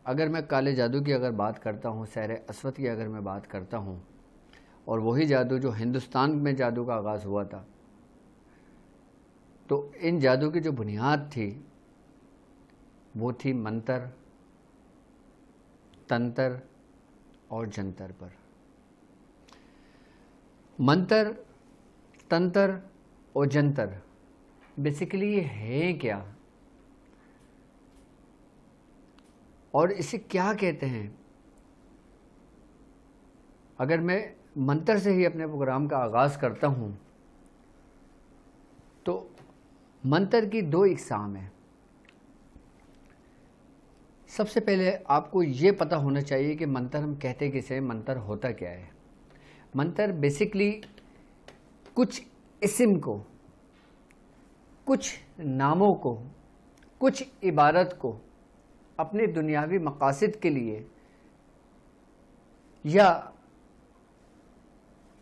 اگر میں کالے جادو کی اگر بات کرتا ہوں، سحر اسود کی اگر میں بات کرتا ہوں، اور وہی جادو جو ہندوستان میں جادو کا آغاز ہوا تھا، تو ان جادو کی جو بنیاد تھی وہ تھی منتر، تنتر اور جنتر پر۔ منتر، تنتر اور جنتر بیسیکلی یہ ہے کیا اور اسے کیا کہتے ہیں؟ اگر میں منتر سے ہی اپنے پروگرام کا آغاز کرتا ہوں تو منتر کی دو اقسام ہیں۔ سب سے پہلے آپ کو یہ پتہ ہونا چاہیے کہ منتر ہم کہتے کسے ہیں، منتر ہوتا کیا ہے۔ منتر بیسیکلی کچھ اسم کو، کچھ ناموں کو، کچھ عبارت کو اپنے دنیاوی مقاصد کے لیے یا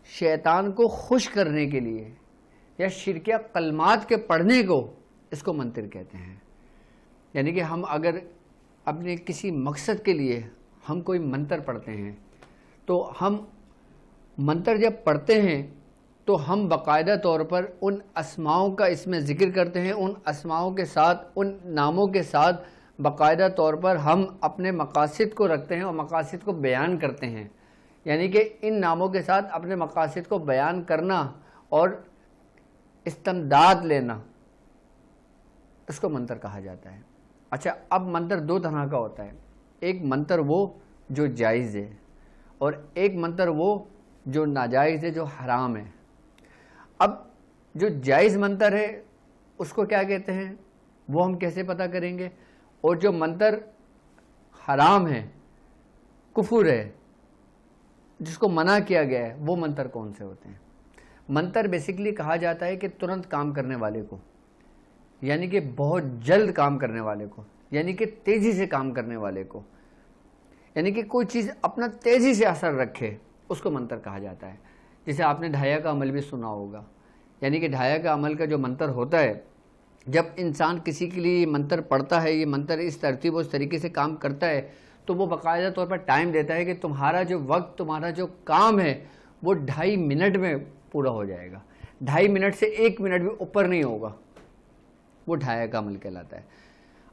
شیطان کو خوش کرنے کے لیے یا شرکیہ کلمات کے پڑھنے کو اس کو منتر کہتے ہیں۔ یعنی کہ ہم اگر اپنے کسی مقصد کے لیے ہم کوئی منتر پڑھتے ہیں تو ہم منتر جب پڑھتے ہیں تو ہم باقاعدہ طور پر ان اسماؤں کا اس میں ذکر کرتے ہیں، ان اسماؤں کے ساتھ، ان ناموں کے ساتھ باقاعدہ طور پر ہم اپنے مقاصد کو رکھتے ہیں اور مقاصد کو بیان کرتے ہیں۔ یعنی کہ ان ناموں کے ساتھ اپنے مقاصد کو بیان کرنا اور استمداد لینا، اس کو منتر کہا جاتا ہے۔ اچھا، اب منتر دو طرح کا ہوتا ہے، ایک منتر وہ جو جائز ہے اور ایک منتر وہ جو ناجائز ہے، جو حرام ہے۔ اب جو جائز منتر ہے اس کو کیا کہتے ہیں وہ ہم کیسے پتہ کریں گے، اور جو منتر حرام ہے، کفر ہے، جس کو منع کیا گیا ہے، وہ منتر کون سے ہوتے ہیں؟ منتر بیسیکلی کہا جاتا ہے کہ ترنت کام کرنے والے کو، یعنی کہ بہت جلد کام کرنے والے کو، یعنی کہ تیزی سے کام کرنے والے کو، یعنی کہ کوئی چیز اپنا تیزی سے اثر رکھے، اس کو منتر کہا جاتا ہے۔ جسے آپ نے ڈھایا کا عمل بھی سنا ہوگا، یعنی کہ ڈھایا کا عمل کا جو منتر ہوتا ہے، جب انسان کسی کے لیے یہ منتر پڑھتا ہے، یہ منتر اس ترتیب و اس طریقے سے کام کرتا ہے، تو وہ باقاعدہ طور پر ٹائم دیتا ہے کہ تمہارا جو وقت، تمہارا جو کام ہے وہ 2.5 منٹ میں پورا ہو جائے گا، 2.5 منٹ سے 1 منٹ بھی اوپر نہیں ہوگا، وہ ڈھایا کا عمل کہلاتا ہے۔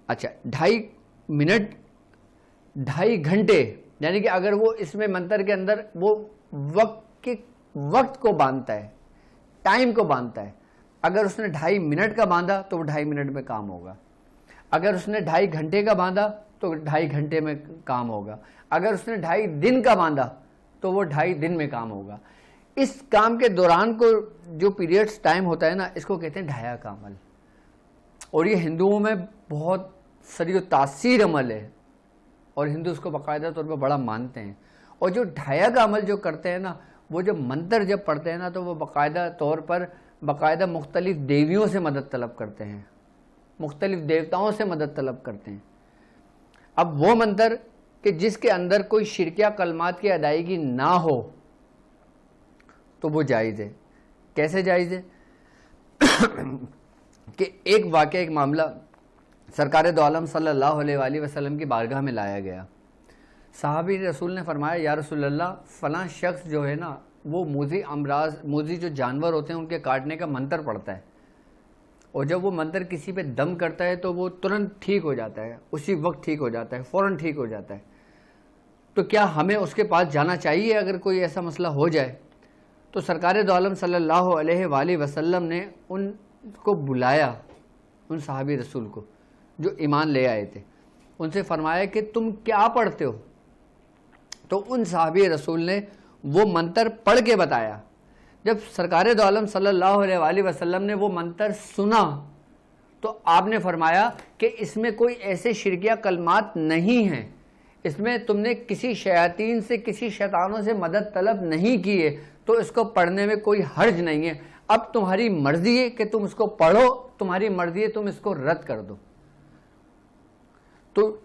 اچھا، 2.5 منٹ 2.5 گھنٹے، یعنی کہ اگر وہ اس میں منتر کے اندر وہ وقت کو باندھتا ہے، ٹائم کو باندھتا ہے، اگر اس نے 2.5 منٹ کا باندھا تو وہ 2.5 منٹ میں کام ہوگا، اگر اس نے 2.5 گھنٹے کا باندھا تو 2.5 گھنٹے میں کام ہوگا، اگر اس نے 2.5 دن کا باندھا تو وہ 2.5 دن میں کام ہوگا۔ اس کام کے دوران کو جو پیریڈز ٹائم ہوتا ہے نا، اس کو کہتے ہیں ڈھایا کا عمل، اور یہ ہندوؤں میں بہت سری و تاثیر عمل ہے اور ہندو اس کو باقاعدہ طور پر بڑا مانتے ہیں۔ اور جو ڈھایا کا عمل جو کرتے ہیں نا، وہ جو منتر جب پڑھتے ہیں نا، تو وہ باقاعدہ طور پر باقاعدہ مختلف دیویوں سے مدد طلب کرتے ہیں، مختلف دیوتاؤں سے مدد طلب کرتے ہیں۔ اب وہ منتر کہ جس کے اندر کوئی شرکیہ کلمات کی ادائیگی نہ ہو تو وہ جائز ہے۔ کیسے جائز ہے؟ کہ ایک واقعہ، ایک معاملہ سرکار دو عالم صلی اللہ علیہ وآلہ وسلم کی بارگاہ میں لایا گیا۔ صحابی رسول نے فرمایا، یا رسول اللہ، فلاں شخص جو ہے نا، وہ موذی جو جانور ہوتے ہیں ان کے کاٹنے کا منتر پڑھتا ہے، اور جب وہ منتر کسی پہ دم کرتا ہے تو وہ ترنت ٹھیک ہو جاتا ہے، اسی وقت ٹھیک ہو جاتا ہے، فوراً ٹھیک ہو جاتا ہے۔ تو کیا ہمیں اس کے پاس جانا چاہیے اگر کوئی ایسا مسئلہ ہو جائے؟ تو سرکار دو عالم صلی اللہ علیہ وآلہ وسلم نے ان کو بلایا، ان صحابی رسول کو جو ایمان لے آئے تھے، ان سے فرمایا کہ تم کیا پڑھتے ہو؟ تو ان صحابی رسول نے وہ منتر پڑھ کے بتایا۔ جب سرکار دو عالم صلی اللہ علیہ وآلہ وسلم نے وہ منتر سنا تو آپ نے فرمایا کہ اس میں کوئی ایسے شرکیہ کلمات نہیں ہیں، اس میں تم نے کسی شیاطین سے، کسی شیطانوں سے مدد طلب نہیں کی ہے، تو اس کو پڑھنے میں کوئی حرج نہیں ہے۔ اب تمہاری مرضی ہے کہ تم اس کو پڑھو، تمہاری مرضی ہے تم اس کو رد کر دو۔ تو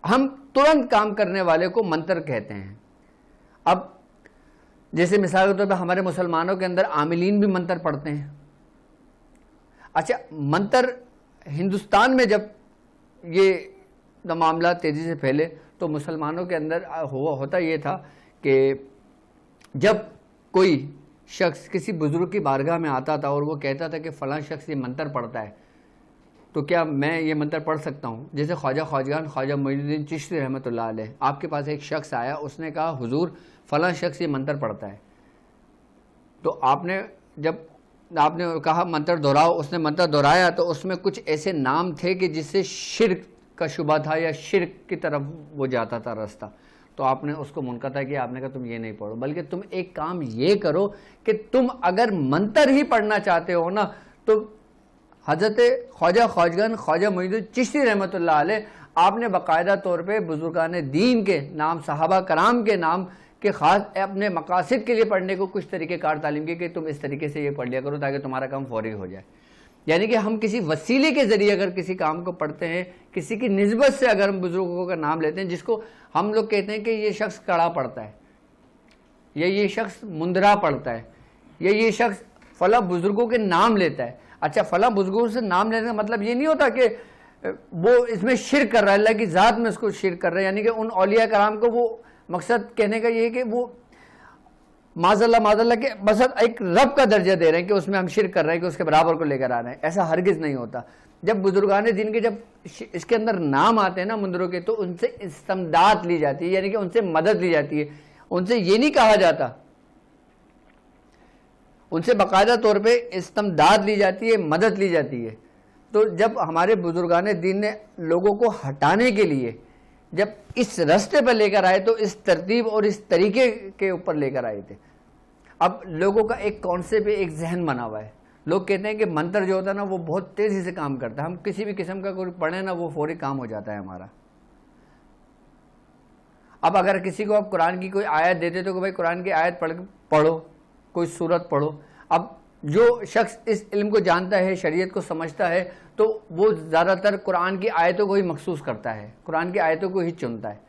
ہم ترنت کام کرنے والے کو منتر کہتے ہیں۔ اب جیسے مثال کے طور پہ ہمارے مسلمانوں کے اندر عاملین بھی منتر پڑھتے ہیں۔ اچھا، منتر ہندوستان میں جب یہ معاملات تیزی سے پھیلے تو مسلمانوں کے اندر ہوتا یہ تھا کہ جب کوئی شخص کسی بزرگ کی بارگاہ میں آتا تھا اور وہ کہتا تھا کہ فلاں شخص یہ منتر پڑھتا ہے تو کیا میں یہ منتر پڑھ سکتا ہوں؟ جیسے خواجہ خواجگان خواجہ معین الدین چشتی رحمۃ اللہ علیہ، آپ کے پاس ایک شخص آیا، اس نے کہا حضور فلاں شخص یہ منتر پڑھتا ہے، تو جب آپ نے کہا منتر دہراؤ، اس نے منتر دہرایا تو اس میں کچھ ایسے نام تھے کہ جس سے شرک کا شبہ تھا یا شرک کی طرف وہ جاتا تھا راستہ، تو آپ نے اس کو منقطع کیا، آپ نے کہا تم یہ نہیں پڑھو، بلکہ تم ایک کام یہ کرو کہ تم اگر منتر ہی پڑھنا چاہتے ہو نا تو حضرت خواجہ خواجگان خواجہ معین الدین چشتی رحمۃ اللہ علیہ آپ نے باقاعدہ طور پہ بزرگان دین کے نام، صحابہ کرام کے نام کے خاص اپنے مقاصد کے لیے پڑھنے کو کچھ طریقہ کار تعلیم کی کہ تم اس طریقے سے یہ پڑھ لیا کرو تاکہ تمہارا کام فوری ہو جائے. یعنی کہ ہم کسی وسیلے کے ذریعے اگر کسی کام کو پڑھتے ہیں، کسی کی نسبت سے اگر ہم بزرگوں کا نام لیتے ہیں، جس کو ہم لوگ کہتے ہیں کہ یہ شخص کڑا پڑھتا ہے یا یہ شخص مندرا پڑھتا ہے یا یہ شخص فلاں بزرگوں کے نام لیتا ہے. اچھا، فلاں بزرگوں سے نام لینے کا مطلب یہ نہیں ہوتا کہ وہ اس میں شرک کر رہا ہے، اللہ کی ذات میں اس کو شرک کر رہا ہے. یعنی کہ ان اولیاء کرام کو وہ مقصد کہنے کا یہ ہے کہ وہ معاذ اللہ کہ بس ایک رب کا درجہ دے رہے ہیں کہ اس میں ہم شرک کر رہے ہیں کہ اس کے برابر کو لے کر آ رہے ہیں. ایسا ہرگز نہیں ہوتا. جب بزرگان دین کے جب اس کے اندر نام آتے ہیں نا مندروں کے، تو ان سے استمداد لی جاتی ہے، یعنی کہ ان سے مدد لی جاتی ہے. ان سے یہ نہیں کہا جاتا، ان سے باقاعدہ طور پہ استمداد لی جاتی ہے، مدد لی جاتی ہے. تو جب ہمارے بزرگان دین نے لوگوں کو ہٹانے کے لیے جب اس راستے پر لے کر آئے تو اس ترتیب اور اس طریقے کے اوپر لے کر آئے تھے. اب لوگوں کا ایک کانسیپٹ، ایک ذہن بنا ہوا ہے. لوگ کہتے ہیں کہ منتر جو ہوتا ہے نا وہ بہت تیزی سے کام کرتا ہے، ہم کسی بھی قسم کا کوئی پڑھیں نا وہ فوری کام ہو جاتا ہے ہمارا. اب اگر کسی کو آپ قرآن کی کوئی آیت دیتے تو کہ بھائی قرآن کی آیت پڑھو، کوئی سورت پڑھو. اب جو شخص اس علم کو جانتا ہے، شریعت کو سمجھتا ہے، تو وہ زیادہ تر قرآن کی آیتوں کو ہی مخصوص کرتا ہے، قرآن کی آیتوں کو ہی چنتا ہے.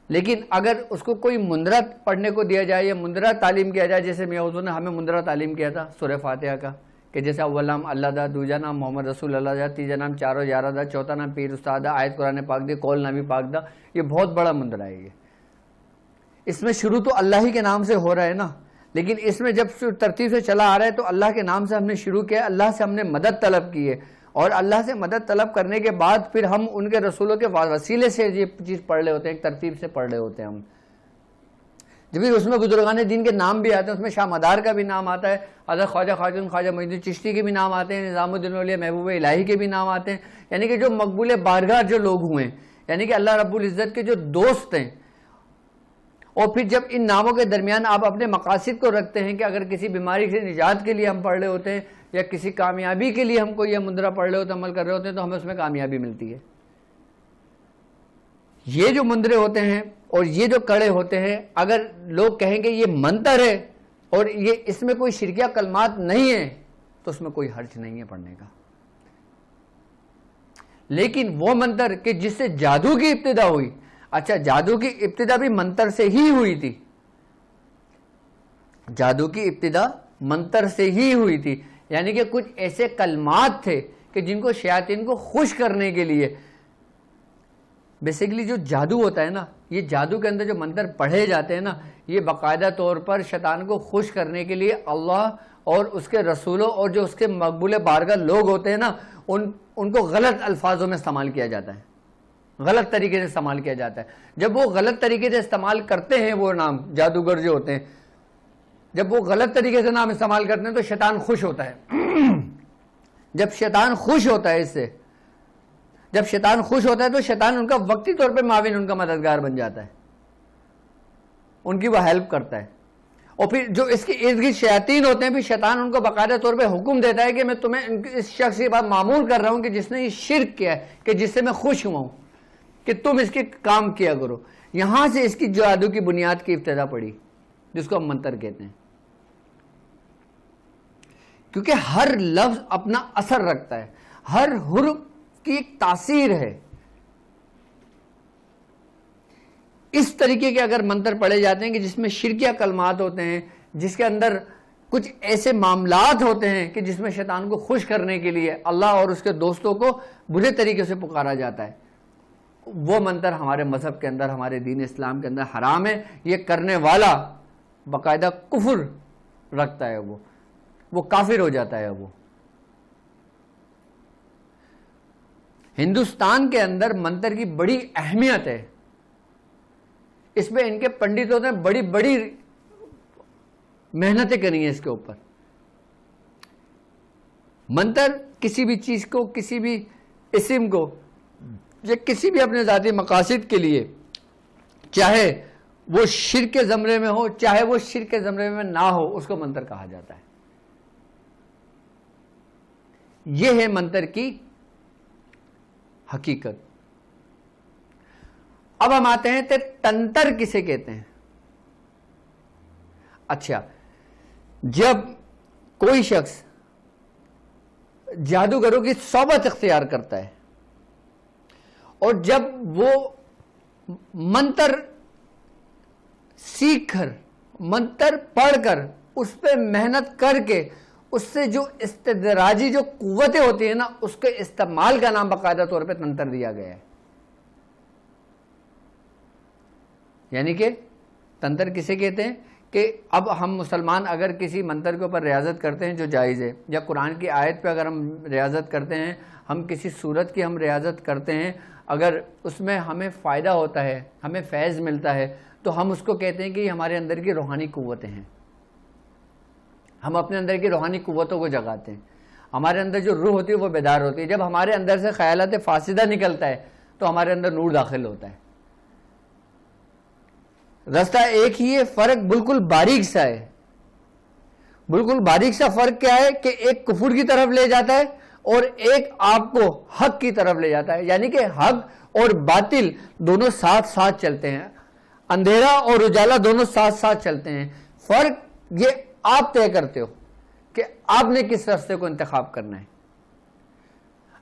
لیکن اگر اس کو کوئی مندرہ پڑھنے کو دیا جائے یا مندرہ تعلیم کیا جائے، جیسے میاں حضور نے ہمیں مندرہ تعلیم کیا تھا سورہ فاتحہ کا، کہ جیسے اول نام اللہ دا، دوجا نام محمد رسول اللہ دا، تیجا نام چارو یارہ دا، چوتھا نام پیر استاد دا، آیت قرآن پاک دے، قول نامی پاک دا. یہ بہت بڑا مندرہ ہے. یہ اس میں شروع تو اللہ ہی کے نام سے ہو رہا ہے نا، لیکن اس میں جب ترتیب سے چلا آ رہا ہے تو اللہ کے نام سے ہم نے شروع کیا، اللہ سے ہم نے مدد طلب کی ہے، اور اللہ سے مدد طلب کرنے کے بعد پھر ہم ان کے رسولوں کے وسیلے سے یہ چیز پڑھ رہے ہوتے ہیں، ایک ترتیب سے پڑھ رہے ہوتے ہیں ہم. جب اس میں بزرگان دین کے نام بھی آتے ہیں، اس میں شاہ مدار کا بھی نام آتا ہے، حضرت خواجہ خواجہ خواجہ معین الدین چشتی کے بھی نام آتے ہیں، نظام الدین اولیاء محبوب الہی کے بھی نام آتے ہیں. یعنی کہ جو مقبول بارگاہ جو لوگ ہوئے ہیں، یعنی کہ اللہ رب العزت کے جو دوست ہیں. اور پھر جب ان ناموں کے درمیان آپ اپنے مقاصد کو رکھتے ہیں کہ اگر کسی بیماری سے نجات کے لیے ہم پڑھ رہے ہوتے ہیں یا کسی کامیابی کے لیے ہم کو یہ مندرہ پڑھ رہے ہوتے ہیں، عمل کر رہے ہوتے ہیں، تو ہمیں اس میں کامیابی ملتی ہے. یہ جو مندرے ہوتے ہیں اور یہ جو کڑے ہوتے ہیں، اگر لوگ کہیں کہ یہ منتر ہے اور یہ اس میں کوئی شرکیہ کلمات نہیں ہے تو اس میں کوئی حرج نہیں ہے پڑھنے کا. لیکن وہ منتر کہ جس سے جادو کی ابتدا ہوئی، اچھا جادو کی ابتدا بھی منتر سے ہی ہوئی تھی، جادو کی ابتدا منتر سے ہی ہوئی تھی. یعنی کہ کچھ ایسے کلمات تھے کہ جن کو شیاطین کو خوش کرنے کے لیے، بیسیکلی جو جادو ہوتا ہے نا، یہ جادو کے اندر جو منتر پڑھے جاتے ہیں نا، یہ باقاعدہ طور پر شیطان کو خوش کرنے کے لیے اللہ اور اس کے رسولوں اور جو اس کے مقبول بارگاہ لوگ ہوتے ہیں نا، ان کو غلط الفاظوں میں استعمال کیا جاتا ہے، غلط طریقے سے استعمال کیا جاتا ہے. جب وہ غلط طریقے سے استعمال کرتے ہیں، وہ نام جادوگر جو ہوتے ہیں، جب وہ غلط طریقے سے نام استعمال کرتے ہیں تو شیطان خوش ہوتا ہے. جب شیطان خوش ہوتا ہے اس سے، جب شیطان خوش ہوتا ہے تو شیطان ان کا وقتی طور پہ معاون، ان کا مددگار بن جاتا ہے، ان کی وہ ہیلپ کرتا ہے. اور پھر جو اس کے ارد گرد شیاطین ہوتے ہیں، پھر شیطان ان کو باقاعدہ طور پہ حکم دیتا ہے کہ میں تمہیں اس شخص کی بات معمول کر رہا ہوں کہ جس نے یہ شرک کیا ہے، کہ جس سے میں خوش ہوا ہوں، کہ تم اس کے کام کیا کرو. یہاں سے اس کی جادو کی بنیاد کی ابتدا پڑی، جس کو ہم منتر کہتے ہیں. کیونکہ ہر لفظ اپنا اثر رکھتا ہے، ہر حرف کی ایک تاثیر ہے. اس طریقے کے اگر منتر پڑھے جاتے ہیں کہ جس میں شرکیہ کلمات ہوتے ہیں، جس کے اندر کچھ ایسے معاملات ہوتے ہیں کہ جس میں شیطان کو خوش کرنے کے لیے اللہ اور اس کے دوستوں کو برے طریقے سے پکارا جاتا ہے، وہ منتر ہمارے مذہب کے اندر، ہمارے دین اسلام کے اندر حرام ہے. یہ کرنے والا باقاعدہ کفر رکھتا ہے، وہ کافر ہو جاتا ہے. وہ ہندوستان کے اندر منتر کی بڑی اہمیت ہے، اس میں ان کے پنڈتوں نے بڑی بڑی محنتیں کری ہیں اس کے اوپر. منتر کسی بھی چیز کو، کسی بھی اسم کو، یا کسی بھی اپنے ذاتی مقاصد کے لیے، چاہے وہ شرک کے زمرے میں ہو چاہے وہ شرک کے زمرے میں نہ ہو، اس کو منتر کہا جاتا ہے. یہ ہے منتر کی حقیقت. اب ہم آتے ہیں کہ تنتر کسے کہتے ہیں. اچھا، جب کوئی شخص جادوگروں کی صحبت اختیار کرتا ہے اور جب وہ منتر سیکھ کر، منتر پڑھ کر، اس پہ محنت کر کے، اس سے جو استدراجی جو قوتیں ہوتی ہیں نا، اس کے استعمال کا نام باقاعدہ طور پہ تنتر دیا گیا ہے. یعنی کہ تنتر کسے کہتے ہیں کہ اب ہم مسلمان اگر کسی منتر کے اوپر ریاضت کرتے ہیں جو جائز ہے، یا قرآن کی آیت پہ اگر ہم ریاضت کرتے ہیں، ہم کسی سورت کی ہم ریاضت کرتے ہیں، اگر اس میں ہمیں فائدہ ہوتا ہے، ہمیں فیض ملتا ہے، تو ہم اس کو کہتے ہیں کہ یہ ہمارے اندر کی روحانی قوتیں ہیں. ہم اپنے اندر کی روحانی قوتوں کو جگاتے ہیں. ہمارے اندر جو روح ہوتی ہے وہ بیدار ہوتی ہے. جب ہمارے اندر سے خیالات فاسدہ نکلتا ہے تو ہمارے اندر نور داخل ہوتا ہے. رستہ ایک ہی ہے، فرق بالکل باریک سا ہے. بالکل باریک سا فرق کیا ہے کہ ایک کفر کی طرف لے جاتا ہے اور ایک آپ کو حق کی طرف لے جاتا ہے. یعنی کہ حق اور باطل دونوں ساتھ ساتھ چلتے ہیں، اندھیرا اور اجالا دونوں ساتھ ساتھ چلتے ہیں. فرق یہ آپ طے کرتے ہو کہ آپ نے کس راستے کو انتخاب کرنا ہے.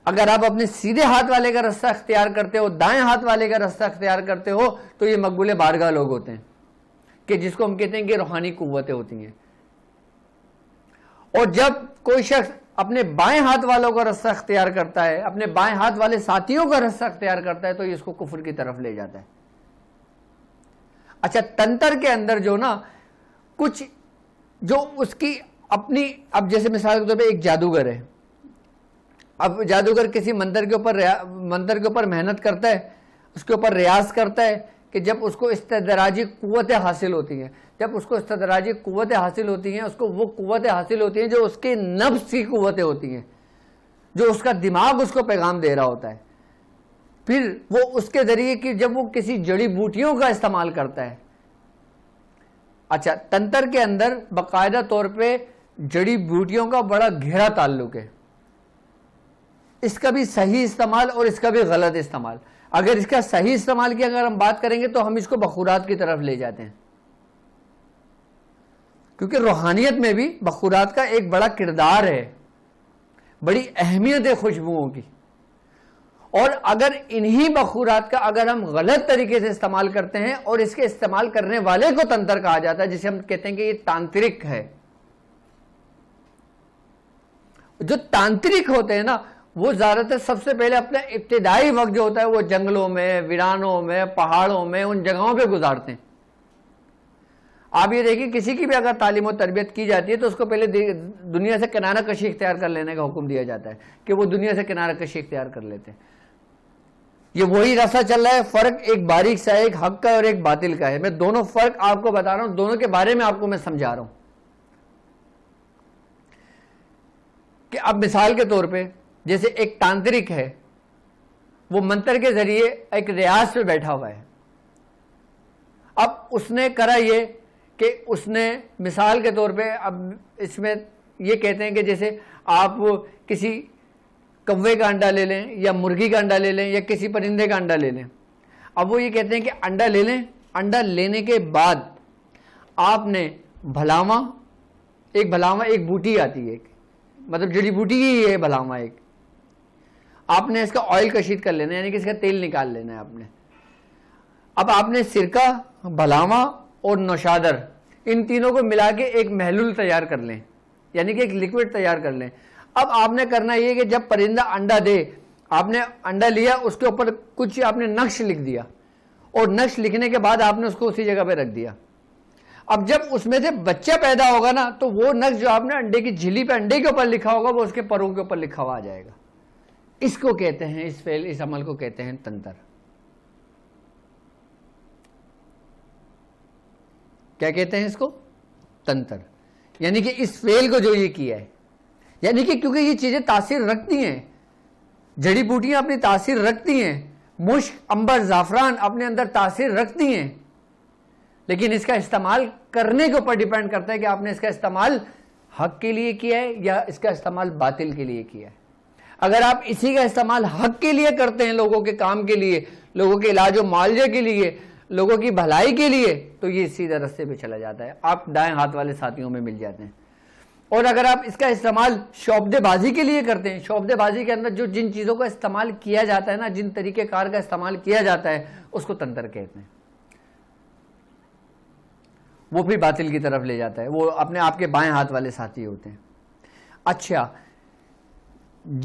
اگر آپ اپنے سیدھے ہاتھ والے کا راستہ اختیار کرتے ہو، دائیں ہاتھ والے کا راستہ اختیار کرتے ہو، تو یہ مقبول بارگاہ لوگ ہوتے ہیں کہ جس کو ہم کہتے ہیں کہ روحانی قوتیں ہوتی ہیں. اور جب کوئی شخص اپنے بائیں ہاتھ والوں کا راستہ اختیار کرتا ہے، اپنے بائیں ہاتھ والے ساتھیوں کا راستہ اختیار کرتا ہے، تو یہ اس کو کفر کی طرف لے جاتا ہے. اچھا، تنتر کے اندر جو نا کچھ جو اس کی اپنی، اب جیسے مثال کے طور پہ ایک جادوگر ہے. اب جادوگر کسی منتر کے اوپر محنت کرتا ہے، اس کے اوپر ریاض کرتا ہے کہ جب اس کو استدراجی قوتیں حاصل ہوتی ہیں، جب اس کو استدراجی قوتیں حاصل ہوتی ہیں، اس کو وہ قوتیں حاصل ہوتی ہیں جو اس کے نفس کی قوتیں ہوتی ہیں، جو اس کا دماغ اس کو پیغام دے رہا ہوتا ہے. پھر وہ اس کے ذریعے کی جب وہ کسی جڑی بوٹیوں کا استعمال کرتا ہے. اچھا، تنتر کے اندر باقاعدہ طور پہ جڑی بوٹیوں کا بڑا گہرا تعلق ہے. اس کا بھی صحیح استعمال اور اس کا بھی غلط استعمال. اگر اس کا صحیح استعمال کی اگر ہم بات کریں گے تو ہم اس کو بخورات کی طرف لے جاتے ہیں، کیونکہ روحانیت میں بھی بخورات کا ایک بڑا کردار ہے، بڑی اہمیت ہے خوشبوؤں کی. اور اگر انہی بخورات کا اگر ہم غلط طریقے سے استعمال کرتے ہیں، اور اس کے استعمال کرنے والے کو تنتر کہا جاتا ہے، جسے ہم کہتے ہیں کہ یہ تانترک ہے. جو تانترک ہوتے ہیں نا، وہ زیادہ تر سب سے پہلے اپنا ابتدائی وقت جو ہوتا ہے وہ جنگلوں میں، ویرانوں میں، پہاڑوں میں، ان جگہوں پہ گزارتے ہیں. آپ یہ دیکھیں کسی کی بھی اگر تعلیم و تربیت کی جاتی ہے تو اس کو پہلے دنیا سے کنارہ کشی اختیار کر لینے کا حکم دیا جاتا ہے کہ وہ دنیا سے کنارہ کشی اختیار کر لیتے ہیں. یہ وہی راستہ چل رہا ہے. فرق ایک باریک سا ہے، ایک حق کا اور ایک باطل کا ہے. میں دونوں فرق آپ کو بتا رہا ہوں، دونوں کے بارے میں آپ کو میں سمجھا رہا ہوں. کہ اب مثال کے طور پہ جیسے ایک تانترک ہے، وہ منتر کے ذریعے ایک ریاض پہ بیٹھا ہوا ہے. اب اس نے کرا یہ کہ اس نے مثال کے طور پہ، اب اس میں یہ کہتے ہیں کہ جیسے آپ کسی کوے کا انڈا لے لیں یا مرغی کا انڈا لے لیں یا کسی پرندے کا انڈا لے لیں. اب وہ یہ کہتے ہیں کہ انڈا لے لیں، انڈا لینے کے بعد آپ نے بھلاواں ایک بوٹی آتی ہے، ایک مطلب جڑی بوٹی ہی ہے بھلاواں، ایک آپ نے اس کا آئل کشید کر لینا ہے، یعنی کہ اس کا تیل نکال لینا ہے آپ نے. اب آپ نے سرکہ، بھلاواں اور نوشادر، ان تینوں کو ملا کے ایک محلول تیار کر لیں، یعنی کہ ایک لیکوڈ تیار کر لیں. اب آپ نے کرنا یہ کہ جب پرندہ انڈا دے، آپ نے انڈا لیا, اس کے اوپر کچھ آپ نے نقش لکھ دیا, اور نقش لکھنے کے بعد آپ نے اس کو اسی جگہ پہ رکھ دیا. اب جب اس میں سے بچہ پیدا ہوگا نا, تو وہ نقش جو آپ نے انڈے کی جھلی پہ انڈے کے اوپر لکھا ہوگا, وہ اس کے پروں کے اوپر لکھا ہوا آ جائے گا. اس کو کہتے ہیں, اس فعل, اس عمل کو کہتے ہیں تنتر. کیا کہتے ہیں اس کو؟ تنتر. یعنی کہ اس فعل کو جو یہ کیا ہے, یعنی کہ کیونکہ یہ چیزیں تاثیر رکھتی ہیں, جڑی بوٹیاں اپنی تاثیر رکھتی ہیں, مشک, عنبر, زعفران اپنے اندر تاثیر رکھتی ہیں, لیکن اس کا استعمال کرنے کے اوپر ڈیپینڈ کرتا ہے کہ آپ نے اس کا استعمال حق کے لیے کیا ہے یا اس کا استعمال باطل کے لیے کیا ہے. اگر آپ اسی کا استعمال حق کے لیے کرتے ہیں, لوگوں کے کام کے لیے, لوگوں کے علاج و معالجے کے لیے, لوگوں کی بھلائی کے لیے, تو یہ سیدھے رستے پہ چلا جاتا ہے, آپ دائیں ہاتھ والے ساتھیوں میں مل جاتے ہیں. اور اگر آپ اس کا استعمال شعبدے بازی کے لیے کرتے ہیں, شعبدے بازی کے اندر جو جن چیزوں کا استعمال کیا جاتا ہے نا, جن طریقہ کار کا استعمال کیا جاتا ہے, اس کو تنتر کہتے ہیں. وہ بھی باطل کی طرف لے جاتا ہے, وہ اپنے آپ کے بائیں ہاتھ والے ساتھی ہوتے ہیں. اچھا,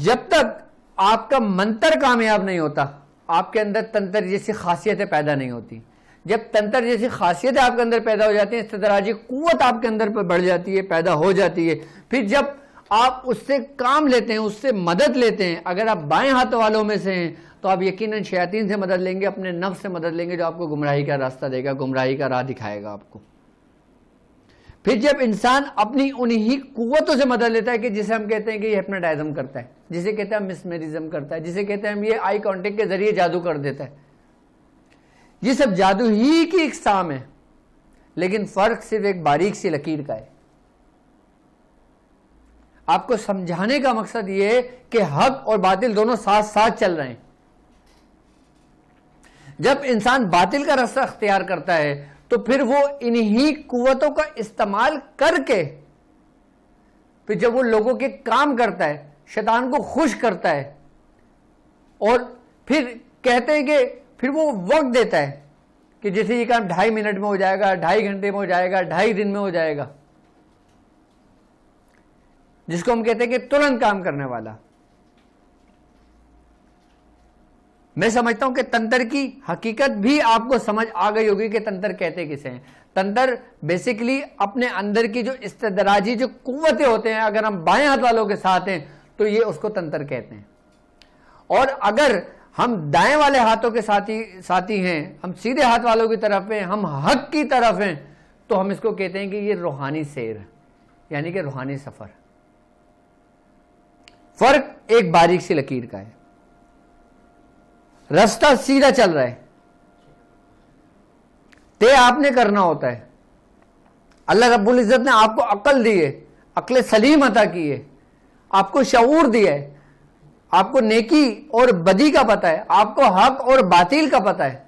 جب تک آپ کا منتر کامیاب نہیں ہوتا, آپ کے اندر تنتر جیسی خاصیتیں پیدا نہیں ہوتی. جب تنتر جیسی خاصیتیں آپ کے اندر پیدا ہو جاتی ہیں, استدراجی قوت آپ کے اندر بڑھ جاتی ہے, پیدا ہو جاتی ہے, پھر جب آپ اس سے کام لیتے ہیں, اس سے مدد لیتے ہیں, اگر آپ بائیں ہاتھ والوں میں سے ہیں تو آپ یقیناً شیاطین سے مدد لیں گے, اپنے نفس سے مدد لیں گے, جو آپ کو گمراہی کا راستہ دے گا, گمراہی کا راہ دکھائے گا آپ کو. پھر جب انسان اپنی انہی قوتوں سے مدد لیتا ہے کہ جسے ہم کہتے ہیں کہ یہ ہپنوٹائزم کرتا ہے, جسے کہتے ہیں مسمرزم کرتا ہے, جسے کہتے ہیں ہم یہ آئی کانٹیکٹ کے ذریعے جادو کر دیتا ہے, یہ سب جادو ہی کی اقسام ہے, لیکن فرق صرف ایک باریک سی لکیر کا ہے. آپ کو سمجھانے کا مقصد یہ ہے کہ حق اور باطل دونوں ساتھ ساتھ چل رہے ہیں. جب انسان باطل کا راستہ اختیار کرتا ہے تو پھر وہ انہی قوتوں کا استعمال کر کے, پھر جب وہ لوگوں کے کام کرتا ہے, شیطان کو خوش کرتا ہے, اور پھر کہتے ہیں کہ پھر وہ وقت دیتا ہے کہ جیسے یہ کام 2.5 منٹ میں ہو جائے گا, 2.5 گھنٹے میں ہو جائے گا, 2.5 دن میں ہو جائے گا, جس کو ہم کہتے ہیں کہ ترنت کام کرنے والا. میں سمجھتا ہوں کہ تنتر کی حقیقت بھی آپ کو سمجھ آ گئی ہوگی کہ تنتر کہتے کسے ہیں. تنتر بیسیکلی اپنے اندر کی جو استدراجی جو قوتیں ہوتے ہیں, اگر ہم بائیں ہاتھ والوں کے ساتھ ہیں تو یہ اس کو تنتر کہتے ہیں, اور اگر ہم دائیں والے ہاتھوں کے ساتھی ہیں, ہم سیدھے ہاتھ والوں کی طرف ہیں, ہم حق کی طرف ہیں, تو ہم اس کو کہتے ہیں کہ یہ روحانی سیر, یعنی کہ روحانی سفر. فرق ایک باریک سی لکیر کا ہے, راستہ سیدھا چل رہا ہے, طے آپ نے کرنا ہوتا ہے. اللہ رب العزت نے آپ کو عقل دی ہے, عقل سلیم عطا کی ہے, آپ کو شعور دیا ہے, آپ کو نیکی اور بدی کا پتہ ہے, آپ کو حق اور باطل کا پتہ ہے.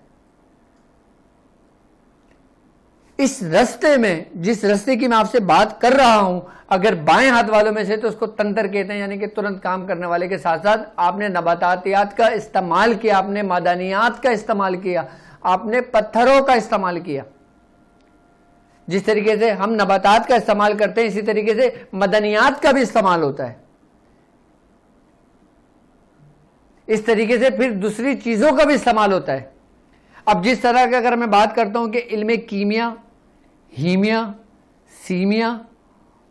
اس رستے میں, جس رستے کی میں آپ سے بات کر رہا ہوں, اگر بائیں ہاتھ والوں میں سے تو اس کو تنتر کہتے ہیں, یعنی کہ ترنت کام کرنے والے کے ساتھ ساتھ آپ نے نباتاتیات کا استعمال کیا, آپ نے معدنیات کا استعمال کیا, آپ نے پتھروں کا استعمال کیا. جس طریقے سے ہم نباتات کا استعمال کرتے ہیں, اسی طریقے سے مدنیات کا بھی استعمال ہوتا ہے. اس طریقے سے پھر دوسری چیزوں کا بھی استعمال ہوتا ہے. اب جس طرح کا اگر میں بات کرتا ہوں کہ علم کیمیا, ہیمیا, سیمیا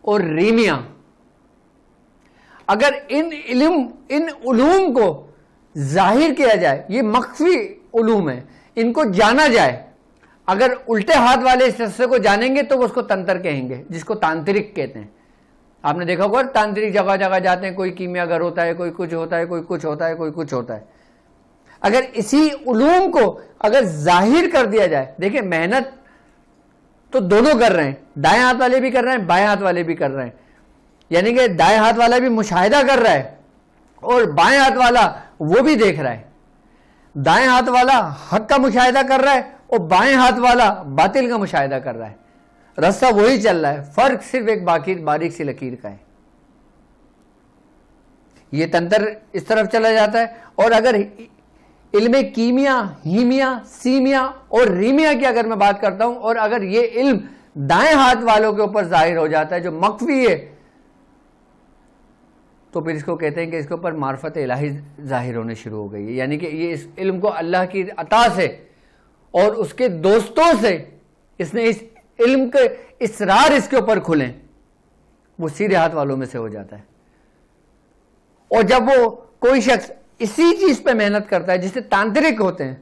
اور ریمیا, اگر ان علوم کو ظاہر کیا جائے, یہ مخفی علوم ہے, ان کو جانا جائے, اگر الٹے ہاتھ والے اس رستے کو جانیں گے تو وہ اس کو تنتر کہیں گے, جس کو تانترک کہتے ہیں. آپ نے دیکھا ہوگا تانترک جگہ جگہ جاتے ہیں, کوئی کیمیا گر ہوتا ہے, کوئی کچھ ہوتا ہے, کوئی کچھ ہوتا ہے, کوئی کچھ ہوتا ہے. اگر اسی علوم کو اگر ظاہر کر دیا جائے, دیکھیں محنت تو دونوں کر رہے ہیں, دائیں ہاتھ والے بھی کر رہے ہیں, بائیں ہاتھ والے بھی کر رہے ہیں, یعنی کہ دائیں ہاتھ والا بھی مشاہدہ کر رہا ہے اور بائیں ہاتھ والا وہ بھی دیکھ رہا ہے. دائیں ہاتھ والا حق کا مشاہدہ کر رہا ہے اور بائیں ہاتھ والا باطل کا مشاہدہ کر رہا ہے. راستہ وہی چل رہا ہے, فرق صرف ایک باریک سی لکیر کا ہے. یہ تنتر اس طرف چلا جاتا ہے. اور اگر علم کیمیا, ہیمیا, سیمیا اور ریمیا کی اگر میں بات کرتا ہوں, اور اگر یہ علم دائیں ہاتھ والوں کے اوپر ظاہر ہو جاتا ہے جو مخفی ہے, تو پھر اس کو کہتے ہیں کہ اس کے اوپر معرفت الہی ظاہر ہونے شروع ہو گئی ہے، یعنی کہ یہ اس علم کو اللہ کی عطا سے اور اس کے دوستوں سے اس نے اس علم کے اسرار اس کے اوپر کھلیں، وہ سیدھے ہاتھ والوں میں سے ہو جاتا ہے۔ اور جب وہ کوئی شخص اسی چیز پہ محنت کرتا ہے، جس سے تانترک ہوتے ہیں،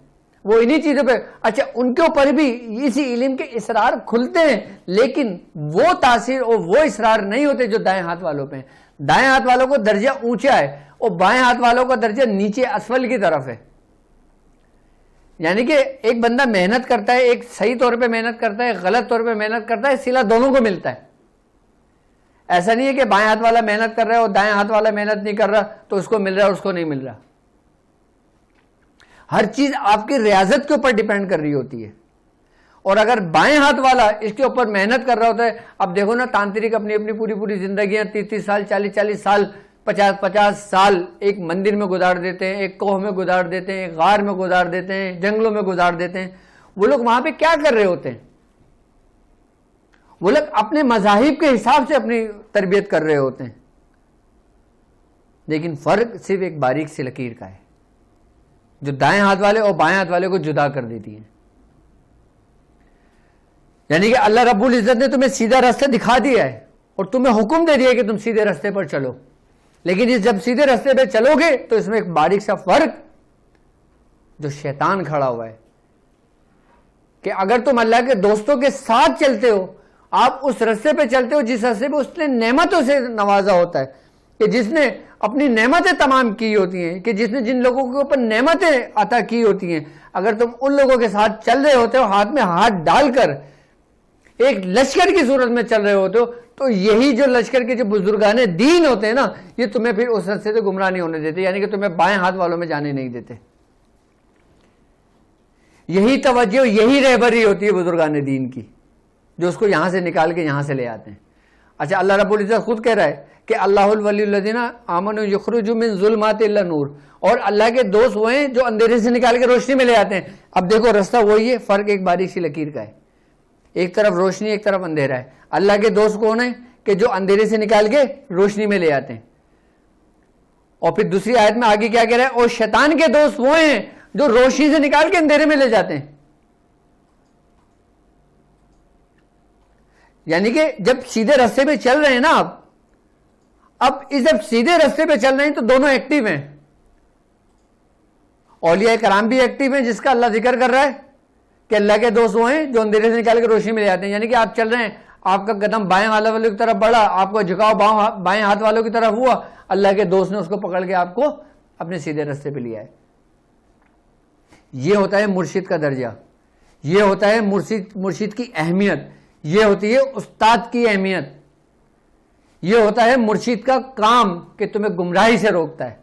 وہ انہی چیزوں پہ، اچھا ان کے اوپر بھی اسی علم کے اسرار کھلتے ہیں، لیکن وہ تاثیر اور وہ اسرار نہیں ہوتے جو دائیں ہاتھ والوں پہ ہیں۔ دائیں ہاتھ والوں کو درجہ اونچا ہے اور بائیں ہاتھ والوں کا درجہ نیچے اسفل کی طرف ہے، یعنی کہ ایک بندہ محنت کرتا ہے، ایک صحیح طور پہ محنت کرتا ہے، غلط طور پہ محنت کرتا ہے، صلہ دونوں کو ملتا ہے۔ ایسا نہیں ہے کہ بائیں ہاتھ والا محنت کر رہا ہے اور دائیں ہاتھ والا محنت نہیں کر رہا تو اس کو مل رہا ہے اور اس کو نہیں مل رہا۔ ہر چیز آپ کی ریاضت کے اوپر ڈیپینڈ کر رہی ہوتی ہے، اور اگر بائیں ہاتھ والا اس کے اوپر محنت کر رہا ہوتا ہے، اب دیکھو نا تانترک اپنی اپنی پوری زندگیاں 30 سال 40 سال 50 سال ایک مندر میں گزار دیتے ہیں، ایک کوہ میں گزار دیتے ہیں، ایک غار میں گزار دیتے ہیں، جنگلوں میں گزار دیتے ہیں۔ وہ لوگ وہاں پہ کیا کر رہے ہوتے ہیں؟ وہ لوگ اپنے مذاہب کے حساب سے اپنی تربیت کر رہے ہوتے ہیں، لیکن فرق صرف ایک باریک سی لکیر کا ہے جو دائیں ہاتھ والے اور بائیں ہاتھ والے کو جدا کر دیتی ہے۔ یعنی کہ اللہ رب العزت نے تمہیں سیدھا راستہ دکھا دیا ہے اور تمہیں حکم دے دیا کہ تم سیدھے راستے پر چلو، لیکن جب سیدھے راستے پہ چلو گے تو اس میں ایک باریک سا فرق جو شیطان کھڑا ہوا ہے کہ اگر تم اللہ کے دوستوں کے ساتھ چلتے ہو، آپ اس راستے پہ چلتے ہو جس راستے پہ اس نے نعمتوں سے نوازا ہوتا ہے، کہ جس نے اپنی نعمتیں تمام کی ہوتی ہیں، کہ جس نے جن لوگوں کے اوپر نعمتیں عطا کی ہوتی ہیں، اگر تم ان لوگوں کے ساتھ چل رہے ہوتے ہو، ہاتھ میں ہاتھ ڈال کر ایک لشکر کی صورت میں چل رہے ہوتے ہو، تو یہی جو لشکر کے جو بزرگان دین ہوتے ہیں نا، یہ تمہیں پھر اس راستے سے گمراہ نہیں ہونے دیتے، یعنی کہ تمہیں بائیں ہاتھ والوں میں جانے نہیں دیتے۔ یہی توجہ، یہی رہبری ہوتی ہے بزرگان دین کی، جو اس کو یہاں سے نکال کے یہاں سے لے آتے ہیں۔ اچھا اللہ رب العزت خود کہہ رہا ہے کہ اللہ الولی الذین آمنوا یخرجوا من ظلمات الی النور، اور اللہ کے دوست وہ ہیں جو اندھیرے سے نکال کے روشنی میں لے آتے ہیں۔ اب دیکھو راستہ وہی ہے، فرق ایک باریک سی لکیر کا ہے، ایک طرف روشنی ایک طرف اندھیرا ہے۔ اللہ کے دوست کون ہیں؟ کہ جو اندھیرے سے نکال کے روشنی میں لے آتے ہیں۔ اور پھر دوسری آیت میں آگے کیا کہہ رہا ہے؟ اور شیطان کے دوست وہ ہیں جو روشنی سے نکال کے اندھیرے میں لے جاتے ہیں۔ یعنی کہ جب سیدھے راستے پہ چل رہے ہیں نا آپ، اب اس جب سیدھے راستے پہ چل رہے ہیں تو دونوں ایکٹیو ہیں۔ اولیاء کرام بھی ایکٹیو ہیں، جس کا اللہ ذکر کر رہا ہے کہ اللہ کے دوست وہ ہیں جو اندھیرے سے نکال کے روشنی میں لے آتے ہیں۔ یعنی کہ آپ چل رہے ہیں، آپ کا قدم بائیں والوں کی طرف بڑھا، آپ کا جھکاؤ بائیں ہاتھ والوں کی طرف ہوا، اللہ کے دوست نے اس کو پکڑ کے آپ کو اپنے سیدھے راستے پہ لیا ہے۔ یہ ہوتا ہے مرشد کا درجہ، یہ ہوتا ہے مرشد کی اہمیت، یہ ہوتی ہے استاد کی اہمیت، یہ ہوتا ہے مرشد کا کام کہ تمہیں گمراہی سے روکتا ہے۔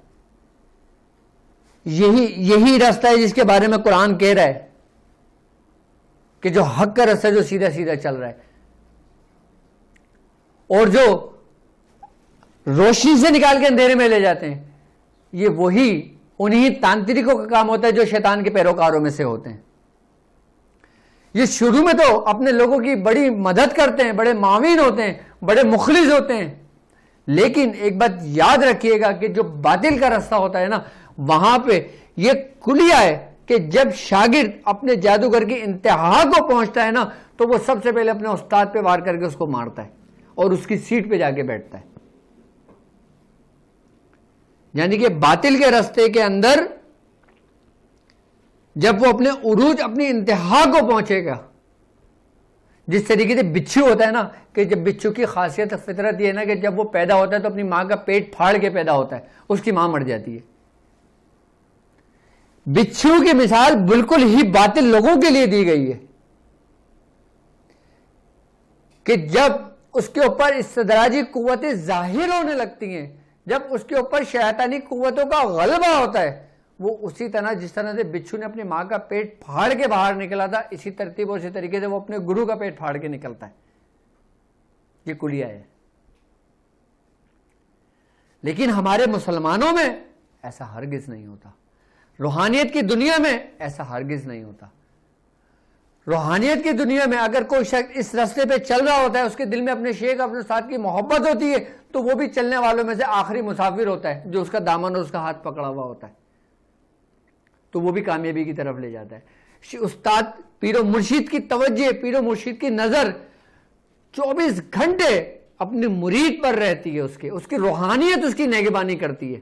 یہی راستہ ہے جس کے بارے میں قرآن کہہ رہا ہے کہ جو حق کا راستہ جو سیدھا سیدھا چل رہا ہے، اور جو روشنی سے نکال کے اندھیرے میں لے جاتے ہیں، یہ وہی انہی تانترکوں کا کام ہوتا ہے جو شیطان کے پیروکاروں میں سے ہوتے ہیں۔ یہ شروع میں تو اپنے لوگوں کی بڑی مدد کرتے ہیں، بڑے معاون ہوتے ہیں، بڑے مخلص ہوتے ہیں، لیکن ایک بات یاد رکھیے گا کہ جو باطل کا راستہ ہوتا ہے نا، وہاں پہ یہ کلیہ ہے کہ جب شاگرد اپنے جادوگر کی انتہا کو پہنچتا ہے نا، تو وہ سب سے پہلے اپنے استاد پہ وار کر کے اس کو مارتا ہے اور اس کی سیٹ پہ جا کے بیٹھتا ہے۔ یعنی کہ باطل کے راستے کے اندر جب وہ اپنے عروج، اپنی انتہا کو پہنچے گا، جس طریقے سے بچھو ہوتا ہے نا، کہ جب بچھو کی خاصیت فطرت یہ ہے نا کہ جب وہ پیدا ہوتا ہے تو اپنی ماں کا پیٹ پھاڑ کے پیدا ہوتا ہے، اس کی ماں مر جاتی ہے۔ بچھو کی مثال بالکل ہی باطل لوگوں کے لیے دی گئی ہے کہ جب اس کے اوپر استدراجی قوتیں ظاہر ہونے لگتی ہیں، جب اس کے اوپر شیطانی قوتوں کا غلبہ ہوتا ہے، وہ اسی طرح جس طرح سے بچھو نے اپنی ماں کا پیٹ پھاڑ کے باہر نکلا تھا، اسی ترتیب اور اسی طریقے سے وہ اپنے گرو کا پیٹ پھاڑ کے نکلتا ہے۔ یہ کلیہ ہے۔ لیکن ہمارے مسلمانوں میں ایسا ہرگز نہیں ہوتا، روحانیت کی دنیا میں ایسا ہرگز نہیں ہوتا۔ روحانیت کی دنیا میں اگر کوئی شخص اس راستے پہ چل رہا ہوتا ہے، اس کے دل میں اپنے شیخ، اپنے استاد کی محبت ہوتی ہے، تو وہ بھی چلنے والوں میں سے آخری مسافر ہوتا ہے جو اس کا دامن اور اس کا ہاتھ پکڑا ہوا ہوتا ہے، تو وہ بھی کامیابی کی طرف لے جاتا ہے۔ استاد پیر و مرشد کی توجہ، پیر و مرشد کی نظر 24 گھنٹے اپنے مرید پر رہتی ہے، اس کی روحانیت اس کی نگہبانی کرتی ہے۔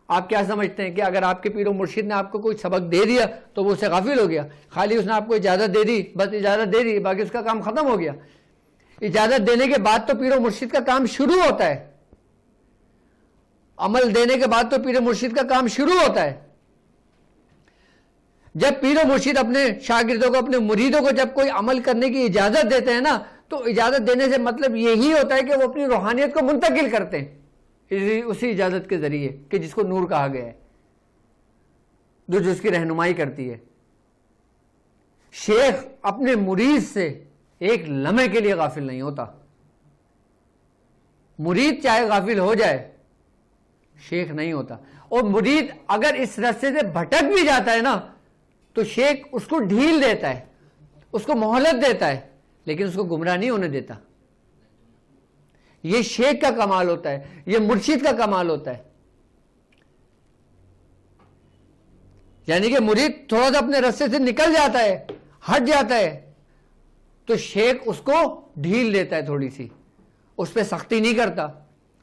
آپ کیا سمجھتے ہیں کہ اگر آپ کے پیر و مرشد نے آپ کو کوئی سبق دے دیا تو وہ اس سے غافل ہو گیا؟ خالی اس نے آپ کو اجازت دے دی، بس اجازت دے دی، باقی اس کا کام ختم ہو گیا؟ اجازت دینے کے بعد تو پیر و مرشد کا کام شروع ہوتا ہے، عمل دینے کے بعد تو پیر و مرشد کا کام شروع ہوتا ہے۔ جب پیر و مرشد اپنے شاگردوں کو، اپنے مریدوں کو جب کوئی عمل کرنے کی اجازت دیتے ہیں نا، تو اجازت دینے سے مطلب یہی ہوتا ہے کہ وہ اپنی روحانیت کو منتقل کرتے ہیں اسی اجازت کے ذریعے، کہ جس کو نور کہا گیا ہے، جو اس کی رہنمائی کرتی ہے۔ شیخ اپنے مرید سے ایک لمحے کے لیے غافل نہیں ہوتا، مرید چاہے غافل ہو جائے، شیخ نہیں ہوتا۔ اور مرید اگر اس راستے سے بھٹک بھی جاتا ہے نا تو شیخ اس کو ڈھیل دیتا ہے، اس کو مہلت دیتا ہے، لیکن اس کو گمراہ نہیں ہونے دیتا۔ یہ شیخ کا کمال ہوتا ہے، یہ مرشد کا کمال ہوتا ہے۔ یعنی کہ مرید تھوڑا سا اپنے راستے سے نکل جاتا ہے، ہٹ جاتا ہے، تو شیخ اس کو ڈھیل دیتا ہے تھوڑی سی، اس پہ سختی نہیں کرتا،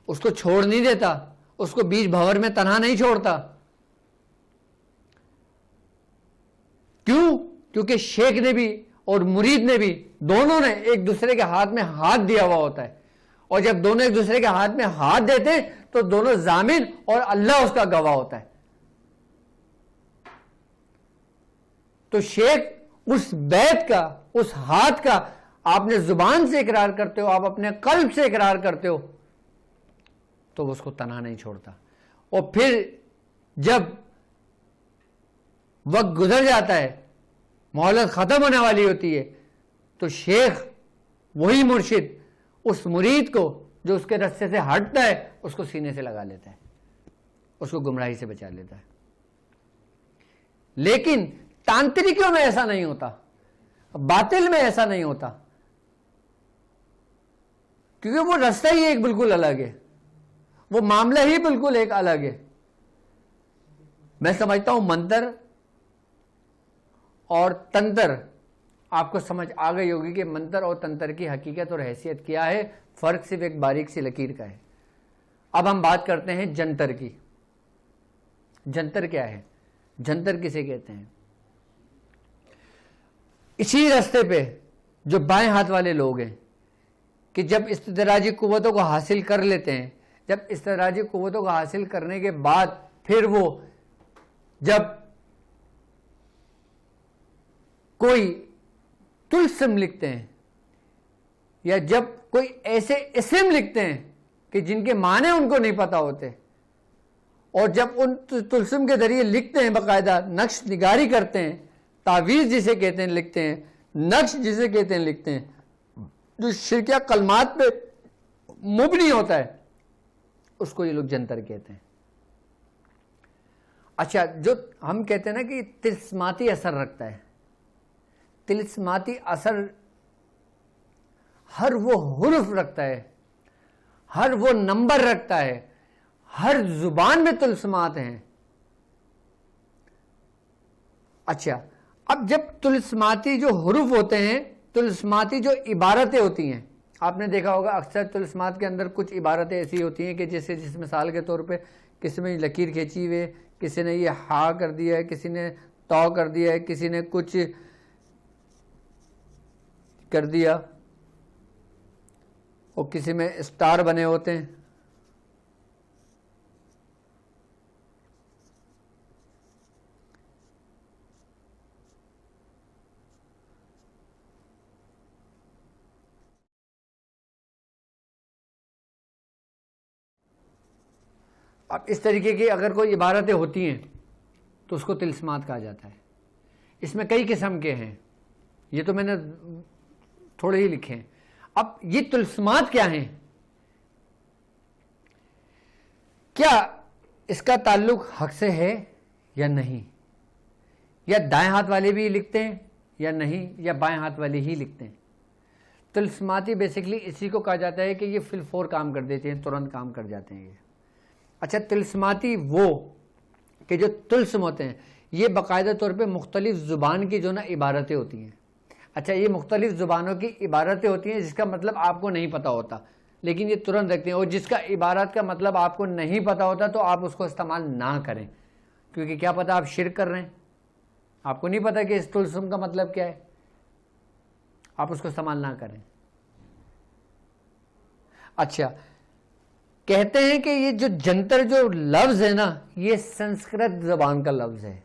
اس کو چھوڑ نہیں دیتا، اس کو بیچ بھور میں تنہا نہیں چھوڑتا۔ کیوں؟ کیونکہ شیخ نے بھی اور مرید نے بھی، دونوں نے ایک دوسرے کے ہاتھ میں ہاتھ دیا ہوا ہوتا ہے، اور جب دونوں ایک دوسرے کے ہاتھ میں ہاتھ دیتے ہیں تو دونوں ضامن اور اللہ اس کا گواہ ہوتا ہے۔ تو شیخ اس بیعت کا، اس ہاتھ کا آپ نے زبان سے اقرار کرتے ہو، آپ اپنے قلب سے اقرار کرتے ہو، تو وہ اس کو تنہا نہیں چھوڑتا۔ اور پھر جب وقت گزر جاتا ہے، مہلت ختم ہونے والی ہوتی ہے، تو شیخ وہی مرشد اس مرید کو جو اس کے رستے سے ہٹتا ہے اس کو سینے سے لگا لیتا ہے، اس کو گمراہی سے بچا لیتا ہے۔ لیکن تانترکیوں میں ایسا نہیں ہوتا، باطل میں ایسا نہیں ہوتا، کیونکہ وہ رستہ ہی ایک بالکل الگ ہے، وہ معاملہ ہی بالکل ایک الگ ہے۔ میں سمجھتا ہوں منتر اور تنتر آپ کو سمجھ آ گئی ہوگی کہ منتر اور تنتر کی حقیقت اور حیثیت کیا ہے، فرق صرف ایک باریک سی لکیر کا ہے۔ اب ہم بات کرتے ہیں جنتر کی۔ جنتر کیا ہے؟ جنتر کسے کہتے ہیں؟ اسی راستے پہ جو بائیں ہاتھ والے لوگ ہیں کہ جب استدراجی قوتوں کو حاصل کر لیتے ہیں، جب استدراجی قوتوں کو حاصل کرنے کے بعد پھر وہ جب کوئی طلسم لکھتے ہیں یا جب کوئی ایسے اسم لکھتے ہیں کہ جن کے معنی ان کو نہیں پتا ہوتے، اور جب ان طلسم کے ذریعے لکھتے ہیں، باقاعدہ نقش نگاری کرتے ہیں، تعویذ جسے کہتے ہیں لکھتے ہیں، نقش جسے کہتے ہیں لکھتے ہیں، جو شرکیہ کلمات پہ مبنی ہوتا ہے، اس کو یہ لوگ جنتر کہتے ہیں۔ اچھا، جو ہم کہتے ہیں نا کہ طلسماتی اثر رکھتا ہے، طلسماتی اثر ہر وہ حرف رکھتا ہے، ہر وہ نمبر رکھتا ہے، ہر زبان میں طلسمات ہیں۔ اچھا، اب جب طلسماتی جو حروف ہوتے ہیں، طلسماتی جو عبارتیں ہوتی ہیں، آپ نے دیکھا ہوگا اکثر طلسمات کے اندر کچھ عبارتیں ایسی ہوتی ہیں کہ جس مثال کے طور پہ کسی میں لکیر کھینچی ہوئی ہے، کسی نے یہ ہا کر دیا ہے، کسی نے تو کر دیا ہے، کسی نے کچھ کر دیا، اور کسی میں اسٹار بنے ہوتے ہیں۔ اب اس طریقے کی اگر کوئی عبارتیں ہوتی ہیں تو اس کو طلسمات کہا جاتا ہے۔ اس میں کئی قسم کے ہیں، یہ تو میں نے تھوڑے ہی لکھے ہیں۔ اب یہ طلسمات کیا ہیں؟ کیا اس کا تعلق حق سے ہے یا نہیں؟ یا دائیں ہاتھ والے بھی لکھتے ہیں یا نہیں، یا بائیں ہاتھ والے ہی لکھتے ہیں؟ طلسماتی بیسکلی اسی کو کہا جاتا ہے کہ یہ فی الفور کام کر دیتے ہیں، ترنت کام کر جاتے ہیں یہ. اچھا، طلسماتی وہ کہ جو طلسم ہوتے ہیں یہ باقاعدہ طور پہ مختلف زبان کی جو نا عبارتیں ہوتی ہیں. اچھا، یہ مختلف زبانوں کی عبارتیں ہوتی ہیں جس کا مطلب آپ کو نہیں پتا ہوتا، لیکن یہ ترنت رکھتے ہیں. اور جس کا عبارت کا مطلب آپ کو نہیں پتا ہوتا تو آپ اس کو استعمال نہ کریں، کیونکہ کیا پتا آپ شرک کر رہے ہیں، آپ کو نہیں پتا کہ اس طلسم کا مطلب کیا ہے، آپ اس کو استعمال نہ کریں. اچھا، کہتے ہیں کہ یہ جو جنتر جو لفظ ہے نا یہ سنسکرت زبان کا لفظ ہے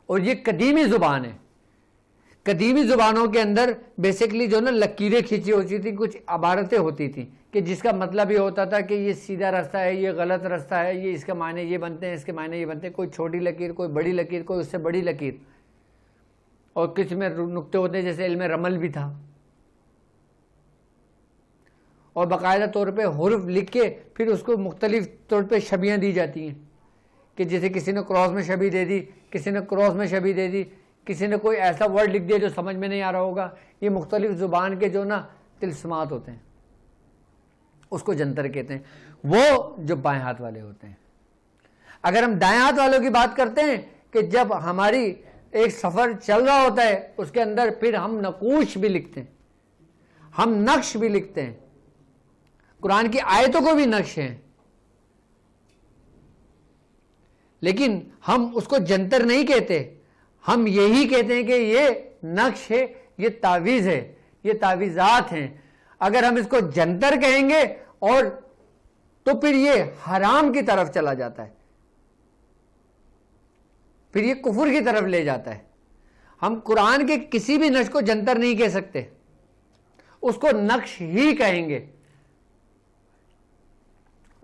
اور یہ قدیمی زبان ہے. قدیمی زبانوں کے اندر بیسکلی جو نا لکیریں کھینچی ہوتی تھی، کچھ عبارتیں ہوتی تھیں کہ جس کا مطلب یہ ہوتا تھا کہ یہ سیدھا راستہ ہے، یہ غلط راستہ ہے، یہ اس کے معنی یہ بنتے ہیں، اس کے معنی یہ بنتے ہیں. کوئی چھوٹی لکیر، کوئی بڑی لکیر، کوئی اس سے بڑی لکیر، اور کچھ میں نقطے ہوتے ہیں جیسے علم رمل بھی تھا. اور باقاعدہ طور پہ حرف لکھ کے پھر اس کو مختلف طور پہ شبیاں دی جاتی ہیں کہ جیسے کسی نے کراس میں شبیہ دے دی، کسی نے کراس میں شبیہ دے دی، کسی نے کوئی ایسا ورڈ لکھ دیا جو سمجھ میں نہیں آ رہا ہوگا. یہ مختلف زبان کے جو نا طلسمات ہوتے ہیں، اس کو جنتر کہتے ہیں، وہ جو بائیں ہاتھ والے ہوتے ہیں. اگر ہم دائیں ہاتھ والوں کی بات کرتے ہیں کہ جب ہماری ایک سفر چل رہا ہوتا ہے اس کے اندر پھر ہم نقوش بھی لکھتے ہیں، ہم نقش بھی لکھتے ہیں، قرآن کی آیتوں کو بھی نقش ہیں، لیکن ہم اس کو جنتر نہیں کہتے، ہم یہی کہتے ہیں کہ یہ نقش ہے، یہ تعویذ ہے، یہ تعویذات ہیں. اگر ہم اس کو جنتر کہیں گے اور تو پھر یہ حرام کی طرف چلا جاتا ہے، پھر یہ کفر کی طرف لے جاتا ہے. ہم قرآن کے کسی بھی نقش کو جنتر نہیں کہہ سکتے، اس کو نقش ہی کہیں گے،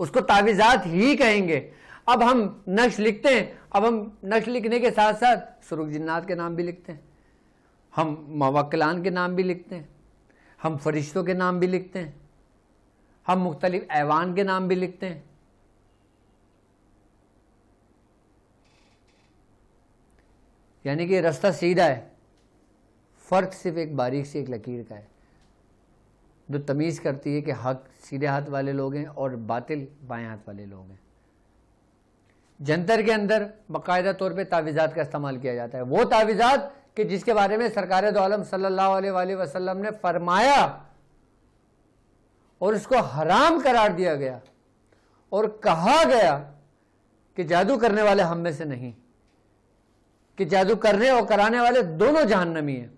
اس کو تعویذات ہی کہیں گے. اب ہم نقش لکھتے ہیں، اب ہم نقش لکھنے کے ساتھ ساتھ سرخ جنات کے نام بھی لکھتے ہیں، ہم موکلان کے نام بھی لکھتے ہیں، ہم فرشتوں کے نام بھی لکھتے ہیں، ہم مختلف ایوان کے نام بھی لکھتے ہیں. یعنی کہ راستہ سیدھا ہے، فرق صرف ایک باریک سی ایک لکیر کا ہے جو تمیز کرتی ہے کہ حق سیدھے ہاتھ والے لوگ ہیں اور باطل بائیں ہاتھ والے لوگ ہیں. جنتر کے اندر باقاعدہ طور پہ تعویذات کا استعمال کیا جاتا ہے، وہ تعویذات کہ جس کے بارے میں سرکار دو عالم صلی اللہ علیہ وآلہ وسلم نے فرمایا اور اس کو حرام قرار دیا گیا اور کہا گیا کہ جادو کرنے والے ہم میں سے نہیں، کہ جادو کرنے اور کرانے والے دونوں جہنمی ہیں.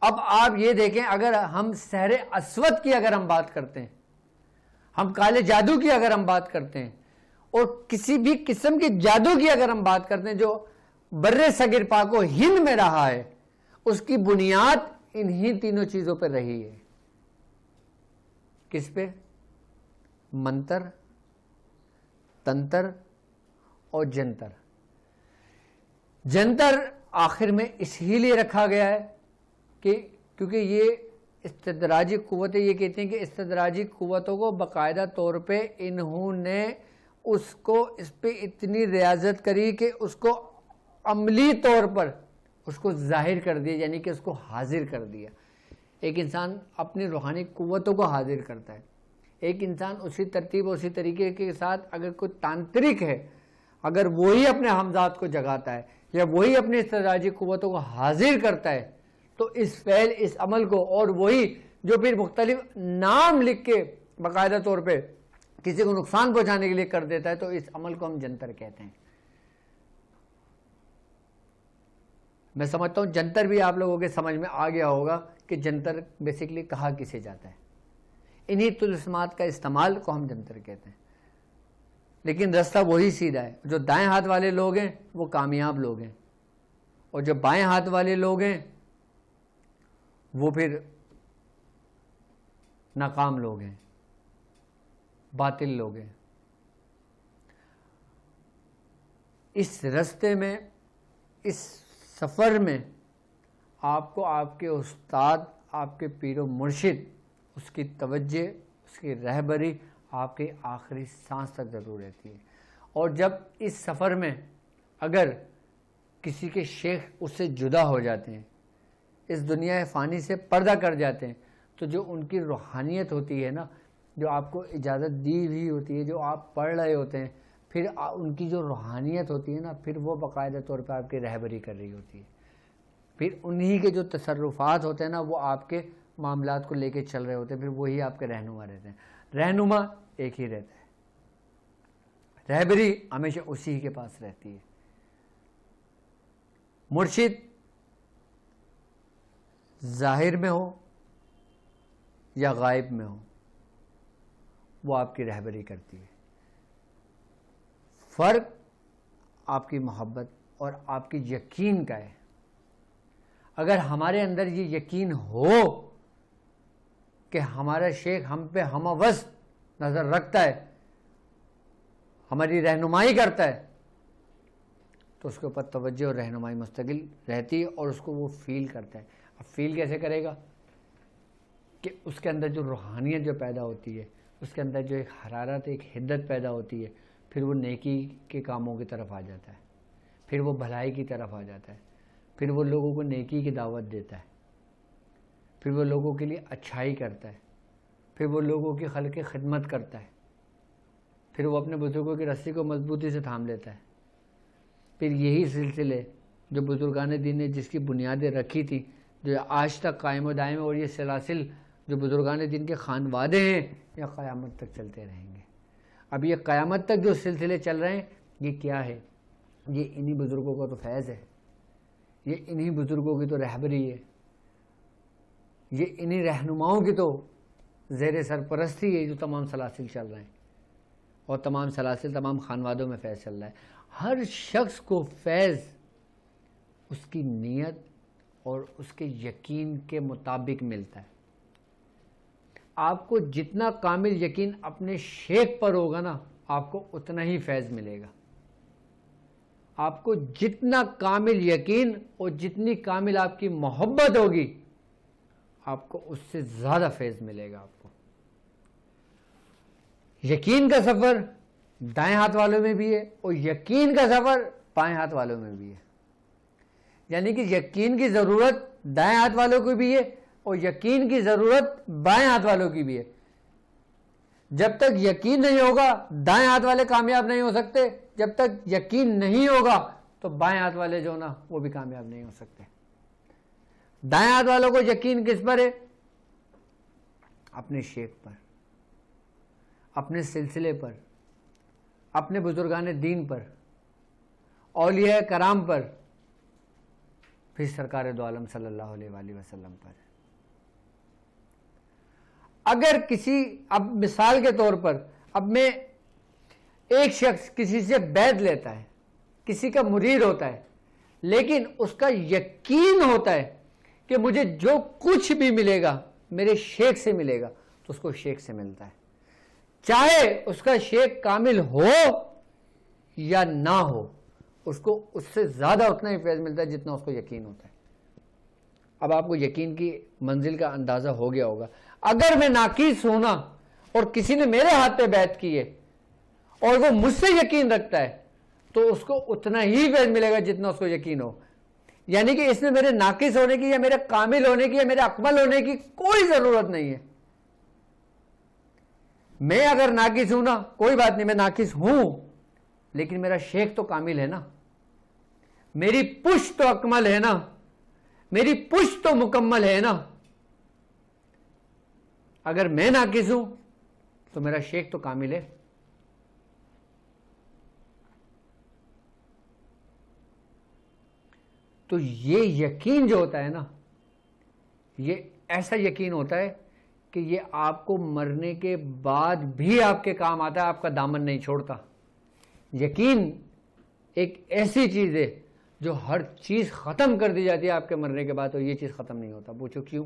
اب آپ یہ دیکھیں، اگر ہم سحر اسود کی اگر ہم بات کرتے ہیں، ہم کالے جادو کی اگر ہم بات کرتے ہیں، اور کسی بھی قسم کی جادو کی اگر ہم بات کرتے ہیں جو بر صغیر پاک و ہند میں رہا ہے، اس کی بنیاد انہی تینوں چیزوں پہ رہی ہے. کس پہ؟ منتر، تنتر اور جنتر. جنتر آخر میں اس ہی لیے رکھا گیا ہے کہ کیونکہ یہ استدراجی قوتیں، یہ کہتے ہیں کہ استدراجی قوتوں کو باقاعدہ طور پہ انہوں نے اس کو اس پہ اتنی ریاضت کری کہ اس کو عملی طور پر اس کو ظاہر کر دیا، یعنی کہ اس کو حاضر کر دیا. ایک انسان اپنی روحانی قوتوں کو حاضر کرتا ہے، ایک انسان اسی ترتیب اسی طریقے کے ساتھ اگر کوئی تانترک ہے، اگر وہی اپنے ہمزاد کو جگاتا ہے یا وہی اپنی استدراجی قوتوں کو حاضر کرتا ہے تو اس فعل، اس عمل کو، اور وہی جو پھر مختلف نام لکھ کے باقاعدہ طور پہ کسی کو نقصان پہنچانے کے لیے کر دیتا ہے، تو اس عمل کو ہم جنتر کہتے ہیں. میں سمجھتا ہوں جنتر بھی آپ لوگوں کے سمجھ میں آ گیا ہوگا کہ جنتر بیسکلی کہا کسے جاتا ہے. انہی طلسمات کا استعمال کو ہم جنتر کہتے ہیں. لیکن راستہ وہی سیدھا ہے. جو دائیں ہاتھ والے لوگ ہیں وہ کامیاب لوگ ہیں، اور جو بائیں ہاتھ والے لوگ ہیں وہ پھر ناکام لوگ ہیں، باطل لوگ ہیں. اس راستے میں، اس سفر میں آپ کو آپ کے استاد، آپ کے پیر و مرشد، اس کی توجہ، اس کی رہبری آپ کے آخری سانس تک ضرور رہتی ہے. اور جب اس سفر میں اگر کسی کے شیخ اس سے جدا ہو جاتے ہیں اس دنیا فانی سے پردہ کر جاتے ہیں تو جو ان کی روحانیت ہوتی ہے نا، جو آپ کو اجازت دی ہوئی ہوتی ہے، جو آپ پڑھ رہے ہوتے ہیں، پھر ان کی جو روحانیت ہوتی ہے نا، پھر وہ باقاعدہ طور پہ آپ کی رہبری کر رہی ہوتی ہے. پھر انہی کے جو تصرفات ہوتے ہیں نا، وہ آپ کے معاملات کو لے کے چل رہے ہوتے ہیں، پھر وہی آپ کے رہنما رہتے ہیں. رہنما ایک ہی رہتا ہے، رہبری ہمیشہ اسی کے پاس رہتی ہے. مرشد ظاہر میں ہو یا غائب میں ہو، وہ آپ کی رہبری کرتی ہے. فرق آپ کی محبت اور آپ کی یقین کا ہے. اگر ہمارے اندر یہ یقین ہو کہ ہمارا شیخ ہم پہ ہموس نظر رکھتا ہے، ہماری رہنمائی کرتا ہے، تو اس کے اوپر توجہ اور رہنمائی مستقل رہتی ہے اور اس کو وہ فیل کرتا ہے. اب فیل کیسے کرے گا؟ کہ اس کے اندر جو روحانیت جو پیدا ہوتی ہے، اس کے اندر جو ایک حرارت، ایک حدت پیدا ہوتی ہے، پھر وہ نیکی کے کاموں کی طرف آ جاتا ہے، پھر وہ بھلائی کی طرف آ جاتا ہے، پھر وہ لوگوں کو نیکی کی دعوت دیتا ہے، پھر وہ لوگوں کے لیے اچھائی کرتا ہے، پھر وہ لوگوں کی خلق خدمت کرتا ہے، پھر وہ اپنے بزرگوں کی رسی کو مضبوطی سے تھام لیتا ہے. پھر یہی سلسلے جو بزرگان دین نے جس کی بنیادیں رکھی تھی، جو آج تک قائم و دائم، اور یہ سلاسل جو بزرگان دین کے خانوادے ہیں، یہ قیامت تک چلتے رہیں گے. اب یہ قیامت تک جو سلسلے چل رہے ہیں، یہ کیا ہے؟ یہ انہی بزرگوں کا تو فیض ہے، یہ انہی بزرگوں کی تو رہبری ہے، یہ انہی رہنماؤں کی تو زیر سرپرستی ہے جو تمام سلاسل چل رہے ہیں، اور تمام سلاسل، تمام خانوادوں میں فیض چل رہا ہے. ہر شخص کو فیض اس کی نیت اور اس کے یقین کے مطابق ملتا ہے. آپ کو جتنا کامل یقین اپنے شیخ پر ہوگا نا، آپ کو اتنا ہی فیض ملے گا. آپ کو جتنا کامل یقین اور جتنی کامل آپ کی محبت ہوگی، آپ کو اس سے زیادہ فیض ملے گا. آپ کو یقین کا سفر دائیں ہاتھ والوں میں بھی ہے اور یقین کا سفر بائیں ہاتھ والوں میں بھی ہے. یعنی کہ یقین کی ضرورت دائیں ہاتھ والوں کو بھی ہے اور یقین کی ضرورت بائیں ہاتھ والوں کی بھی ہے. جب تک یقین نہیں ہوگا دائیں ہاتھ والے کامیاب نہیں ہو سکتے، جب تک یقین نہیں ہوگا تو بائیں ہاتھ والے جو نا وہ بھی کامیاب نہیں ہو سکتے. دائیں ہاتھ والوں کو یقین کس پر ہے؟ اپنے شیخ پر، اپنے سلسلے پر، اپنے بزرگان دین پر، اولیاء کرام پر، پھر سرکار دو عالم صلی اللہ علیہ وآلہ وسلم پر. اگر کسی، اب مثال کے طور پر، اب میں ایک شخص کسی سے بیعت لیتا ہے، کسی کا مرید ہوتا ہے، لیکن اس کا یقین ہوتا ہے کہ مجھے جو کچھ بھی ملے گا میرے شیخ سے ملے گا، تو اس کو شیخ سے ملتا ہے، چاہے اس کا شیخ کامل ہو یا نہ ہو، اس کو اس سے زیادہ اتنا ہی فیض ملتا ہے جتنا اس کو یقین ہوتا ہے. اب آپ کو یقین کی منزل کا اندازہ ہو گیا ہوگا. اگر میں ناقص ہوں نا اور کسی نے میرے ہاتھ پہ بیعت کی ہے اور وہ مجھ سے یقین رکھتا ہے، تو اس کو اتنا ہی فیض ملے گا جتنا اس کو یقین ہو. یعنی کہ اس میں میرے ناقص ہونے کی یا میرے کامل ہونے کی یا میرے اکمل ہونے کی کوئی ضرورت نہیں ہے. میں اگر ناقص ہوں نا، کوئی بات نہیں، میں ناقص ہوں، لیکن میرا شیخ تو کامل ہے نا، میری پشت تو اکمل ہے نا، میری پشت تو مکمل ہے نا. اگر میں ناقص ہوں تو میرا شیخ تو کامل ہے. تو یہ یقین جو ہوتا ہے نا، یہ ایسا یقین ہوتا ہے کہ یہ آپ کو مرنے کے بعد بھی آپ کے کام آتا ہے، آپ کا دامن نہیں چھوڑتا. یقین ایک ایسی چیز ہے جو ہر چیز ختم کر دی جاتی ہے آپ کے مرنے کے بعد، اور یہ چیز ختم نہیں ہوتا. پوچھو کیوں؟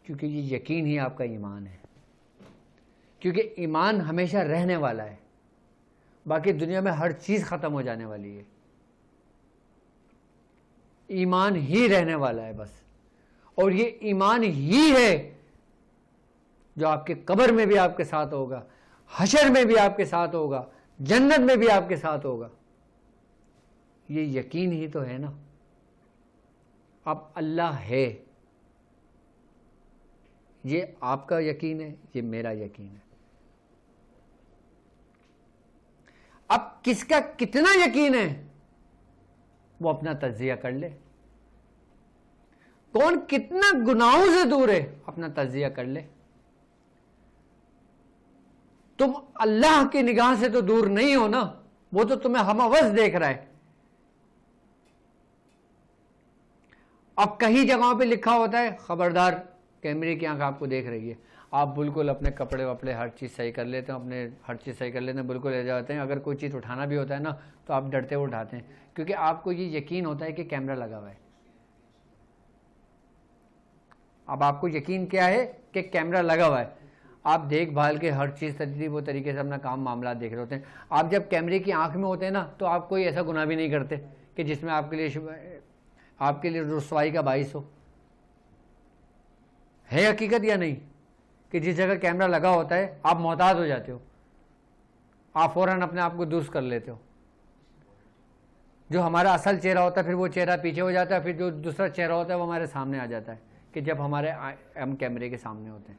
کیونکہ یہ یقین ہی آپ کا ایمان ہے. کیونکہ ایمان ہمیشہ رہنے والا ہے، باقی دنیا میں ہر چیز ختم ہو جانے والی ہے، ایمان ہی رہنے والا ہے بس. اور یہ ایمان ہی ہے جو آپ کے قبر میں بھی آپ کے ساتھ ہوگا، حشر میں بھی آپ کے ساتھ ہوگا، جنت میں بھی آپ کے ساتھ ہوگا. یہ یقین ہی تو ہے نا. اب اللہ ہے، یہ آپ کا یقین ہے، یہ میرا یقین ہے. اب کس کا کتنا یقین ہے وہ اپنا تجزیہ کر لے. کون کتنا گناہوں سے دور ہے اپنا تجزیہ کر لے. تم اللہ کی نگاہ سے تو دور نہیں ہو نا، وہ تو تمہیں ہم عوض دیکھ رہا ہے. اب کئی جگہوں پہ لکھا ہوتا ہے خبردار کیمرے کی آنکھ آپ کو دیکھ رہی ہے، آپ بالکل اپنے کپڑے وپڑے ہر چیز صحیح کر لیتے ہیں، اپنے ہر چیز صحیح کر لیتے ہیں، بالکل لے جاتے ہیں. اگر کوئی چیز اٹھانا بھی ہوتا ہے نا تو آپ ڈرتے ہوئے اٹھاتے ہیں، کیونکہ آپ کو یہ یقین ہوتا ہے کہ کیمرہ لگا ہوا ہے. اب آپ کو یقین کیا ہے کہ کیمرہ لگا ہوا ہے، آپ دیکھ بھال کے ہر چیز ترتیب و طریقے سے اپنا کام معاملات دیکھ رہے ہوتے ہیں. آپ جب کیمرے کی آنکھ میں ہوتے ہیں نا تو آپ کوئی ایسا گناہ بھی نہیں کرتے کہ جس میں آپ کے لیے رسوائی کا باعث ہو. ہے حقیقت یا نہیں کہ جس جگہ کیمرہ لگا ہوتا ہے آپ محتاط ہو جاتے ہو، آپ فوراً اپنے آپ کو درست کر لیتے ہو. جو ہمارا اصل چہرہ ہوتا ہے پھر وہ چہرہ پیچھے ہو جاتا ہے، پھر جو دوسرا چہرہ ہوتا ہے وہ ہمارے سامنے آ جاتا ہے کہ جب ہم کیمرے کے سامنے ہوتے ہیں.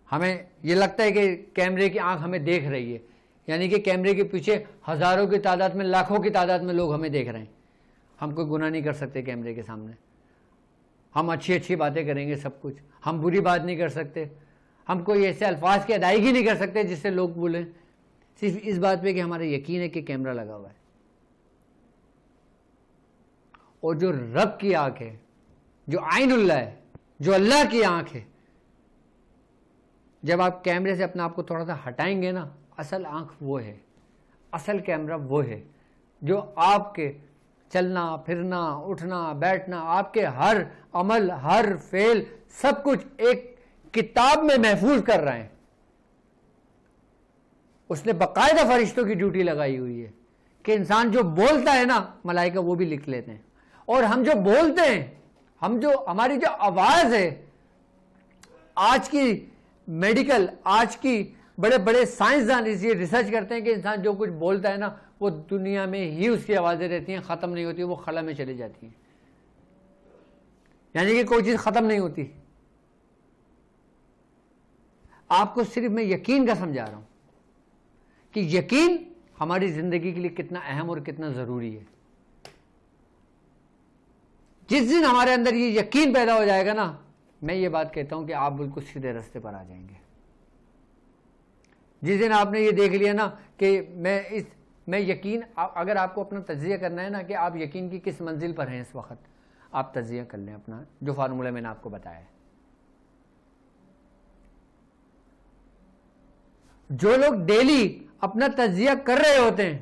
ہمیں یہ لگتا ہے کہ کیمرے کی آنکھ ہمیں دیکھ رہی ہے، یعنی کہ کیمرے کے پیچھے ہزاروں کی تعداد میں، لاکھوں کی تعداد میں لوگ ہمیں دیکھ رہے ہیں. ہم کوئی گناہ نہیں کر سکتے کیمرے کے سامنے. ہم اچھی باتیں کریں گے سب کچھ، ہم بری بات نہیں کر سکتے، ہم کوئی ایسے الفاظ کی ادائیگی نہیں کر سکتے جس سے لوگ بولیں، صرف اس بات پہ کہ ہمارا یقین ہے کہ کیمرہ لگا ہوا ہے. اور جو رب کی آنکھ ہے، جو عین اللہ ہے، جو اللہ کی آنکھ ہے، جب آپ کیمرے سے اپنا آپ کو تھوڑا سا ہٹائیں گے نا، اصل آنکھ وہ ہے، اصل کیمرہ وہ ہے جو آپ کے چلنا پھرنا اٹھنا بیٹھنا، آپ کے ہر عمل ہر فعل سب کچھ ایک کتاب میں محفوظ کر رہے ہیں. اس نے باقاعدہ فرشتوں کی ڈیوٹی لگائی ہوئی ہے کہ انسان جو بولتا ہے نا ملائکہ وہ بھی لکھ لیتے ہیں. اور ہم جو بولتے ہیں، ہماری جو آواز ہے، آج کی میڈیکل، آج کی بڑے بڑے سائنسدان اس یہ ریسرچ کرتے ہیں کہ انسان جو کچھ بولتا ہے نا وہ دنیا میں ہی اس کی آوازیں رہتی ہیں، ختم نہیں ہوتی، وہ خلا میں چلی جاتی ہیں. یعنی کہ کوئی چیز ختم نہیں ہوتی. آپ کو صرف میں یقین کا سمجھا رہا ہوں کہ یقین ہماری زندگی کے لیے کتنا اہم اور کتنا ضروری ہے. جس دن ہمارے اندر یہ یقین پیدا ہو جائے گا نا، میں یہ بات کہتا ہوں کہ آپ بالکل سیدھے راستے پر آ جائیں گے. جس دن آپ نے یہ دیکھ لیا نا کہ میں یقین، اگر آپ کو اپنا تجزیہ کرنا ہے نا کہ آپ یقین کی کس منزل پر ہیں اس وقت، آپ تجزیہ کر لیں اپنا جو فارمولہ میں نے آپ کو بتایا ہے. جو لوگ ڈیلی اپنا تجزیہ کر رہے ہوتے ہیں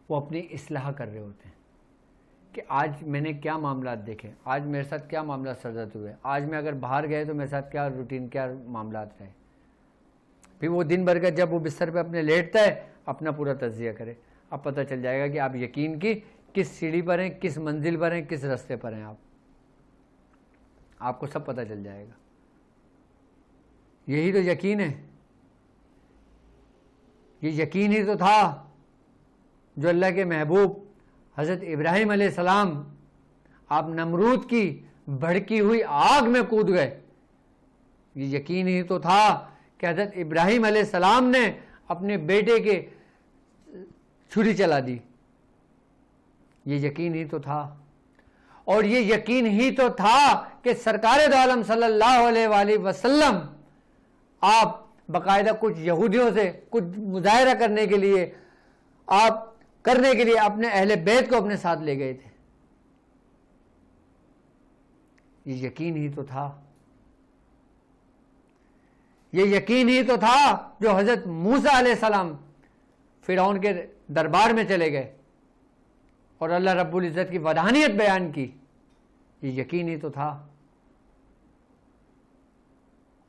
وہ اپنی اصلاح کر رہے ہوتے ہیں کہ آج میں نے کیا معاملات دیکھے، آج میرے ساتھ کیا معاملات سرزد ہوئے، آج میں اگر باہر گئے تو میرے ساتھ کیا روٹین، کیا معاملات رہے. پھر وہ دن بھر کا جب وہ بستر پہ اپنے لیٹتا ہے اپنا پورا تجزیہ کرے. اب پتہ چل جائے گا کہ آپ یقین کی کس سیڑھی پر ہیں، کس منزل پر ہیں، کس راستے پر ہیں. آپ کو سب پتہ چل جائے گا. یہی تو یقین ہے. یہ یقین ہی تو تھا جو اللہ کے محبوب حضرت ابراہیم علیہ السلام، آپ نمرود کی بھڑکی ہوئی آگ میں کود گئے. یہ یقین ہی تو تھا کہ حضرت ابراہیم علیہ السلام نے اپنے بیٹے کے چھری چلا دی. یہ یقین ہی تو تھا. اور یہ یقین ہی تو تھا کہ سرکار دو عالم صلی اللہ علیہ وآلہ وسلم آپ باقاعدہ کچھ یہودیوں سے کچھ مظاہرہ کرنے کے لیے اپنے اہل بیت کو اپنے ساتھ لے گئے تھے. یہ یقین ہی تو تھا. یہ یقین ہی تو تھا جو حضرت موسیٰ علیہ السلام فرعون کے دربار میں چلے گئے اور اللہ رب العزت کی وحدانیت بیان کی. یہ یقین ہی تو تھا.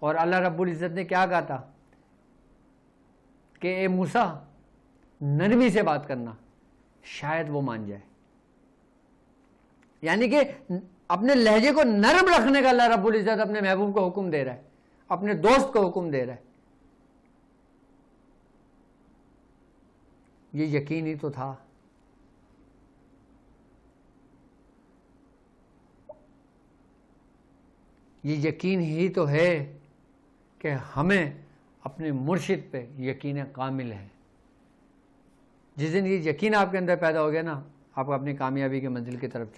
اور اللہ رب العزت نے کیا کہا تھا کہ اے موسیٰ نرمی سے بات کرنا، شاید وہ مان جائے. یعنی کہ اپنے لہجے کو نرم رکھنے کا اللہ رب العزت اپنے محبوب کو حکم دے رہا ہے، اپنے دوست کو حکم دے رہا ہے. یہ یقین ہی تو تھا. یہ یقین ہی تو ہے کہ ہمیں اپنے مرشد پہ یقین کامل ہے. جس دن یہ یقین آپ کے اندر پیدا ہو گیا نا، آپ اپنی کامیابی کی منزل کی طرف چڑھ